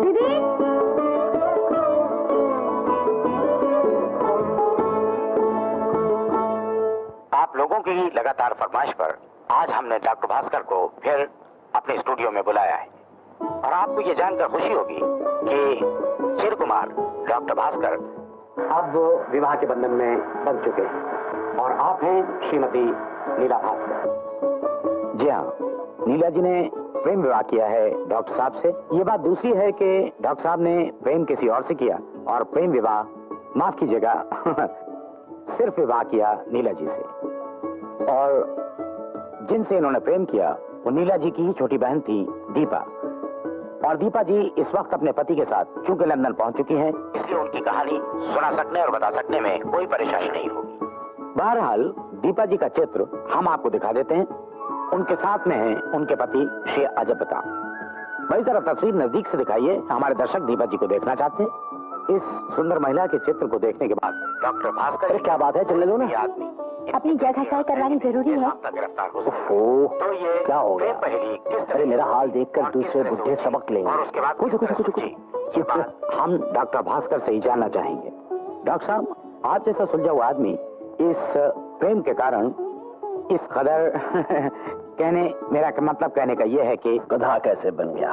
दीदी, आप लोगों की लगातार फरमाइश पर आज हमने डॉक्टर भास्कर को फिर अपने स्टूडियो में बुलाया है, और आपको ये जानकर खुशी होगी कि चिर कुमार डॉक्टर भास्कर अब विवाह के बंधन में बंध चुके हैं, और आप हैं श्रीमती नीला भास्कर। जी हाँ, नीला जी ने प्रेम विवाह किया है डॉक्टर साहब से। ये बात दूसरी है कि डॉक्टर साहब ने प्रेम किसी और से किया, और प्रेम विवाह, माफ कीजिएगा, सिर्फ विवाह किया नीला जी से। और जिनसे इन्होंने प्रेम किया वो नीला जी की ही छोटी बहन थी दीपा। और दीपा जी इस वक्त अपने पति के साथ चूंकि लंदन पहुंच चुकी हैं, इसलिए उनकी कहानी सुना सकने और बता सकने में कोई परेशानी नहीं होगी। बहरहाल दीपा जी का चित्र हम आपको दिखा देते हैं। उनके साथ में हैं उनके पति श्री अजय प्रताप। भाई जरा तस्वीर नजदीक से दिखाइए, हमारे दर्शक दीपा जी को देखना चाहते हैं। इस सुंदर महिला के चित्र को देखने के बाद डॉक्टर भास्कर, क्या बात है, चलने दो ना। ये आदमी अपनी जगह तय करवानी जरूरी है। गिरफ्तार हो सकता है। ओह, तो ये क्या हो गया? प्रेम पहेली किस तरह अरे मेरा से हाल देखकर और किस दूसरे तरह से बुढ़े उलझी, सबक लेंगे। और उसके बाद कुछ किस तरह से कुछ उलझी, ये बात हम डॉक्टर भास्कर से ही जानना चाहेंगे। डॉक्टर साहब, आप जैसा सुलझा हुआ आदमी इस प्रेम के कारण इस कदर मेरा मतलब कहने का यह है कि गधा कैसे बन गया।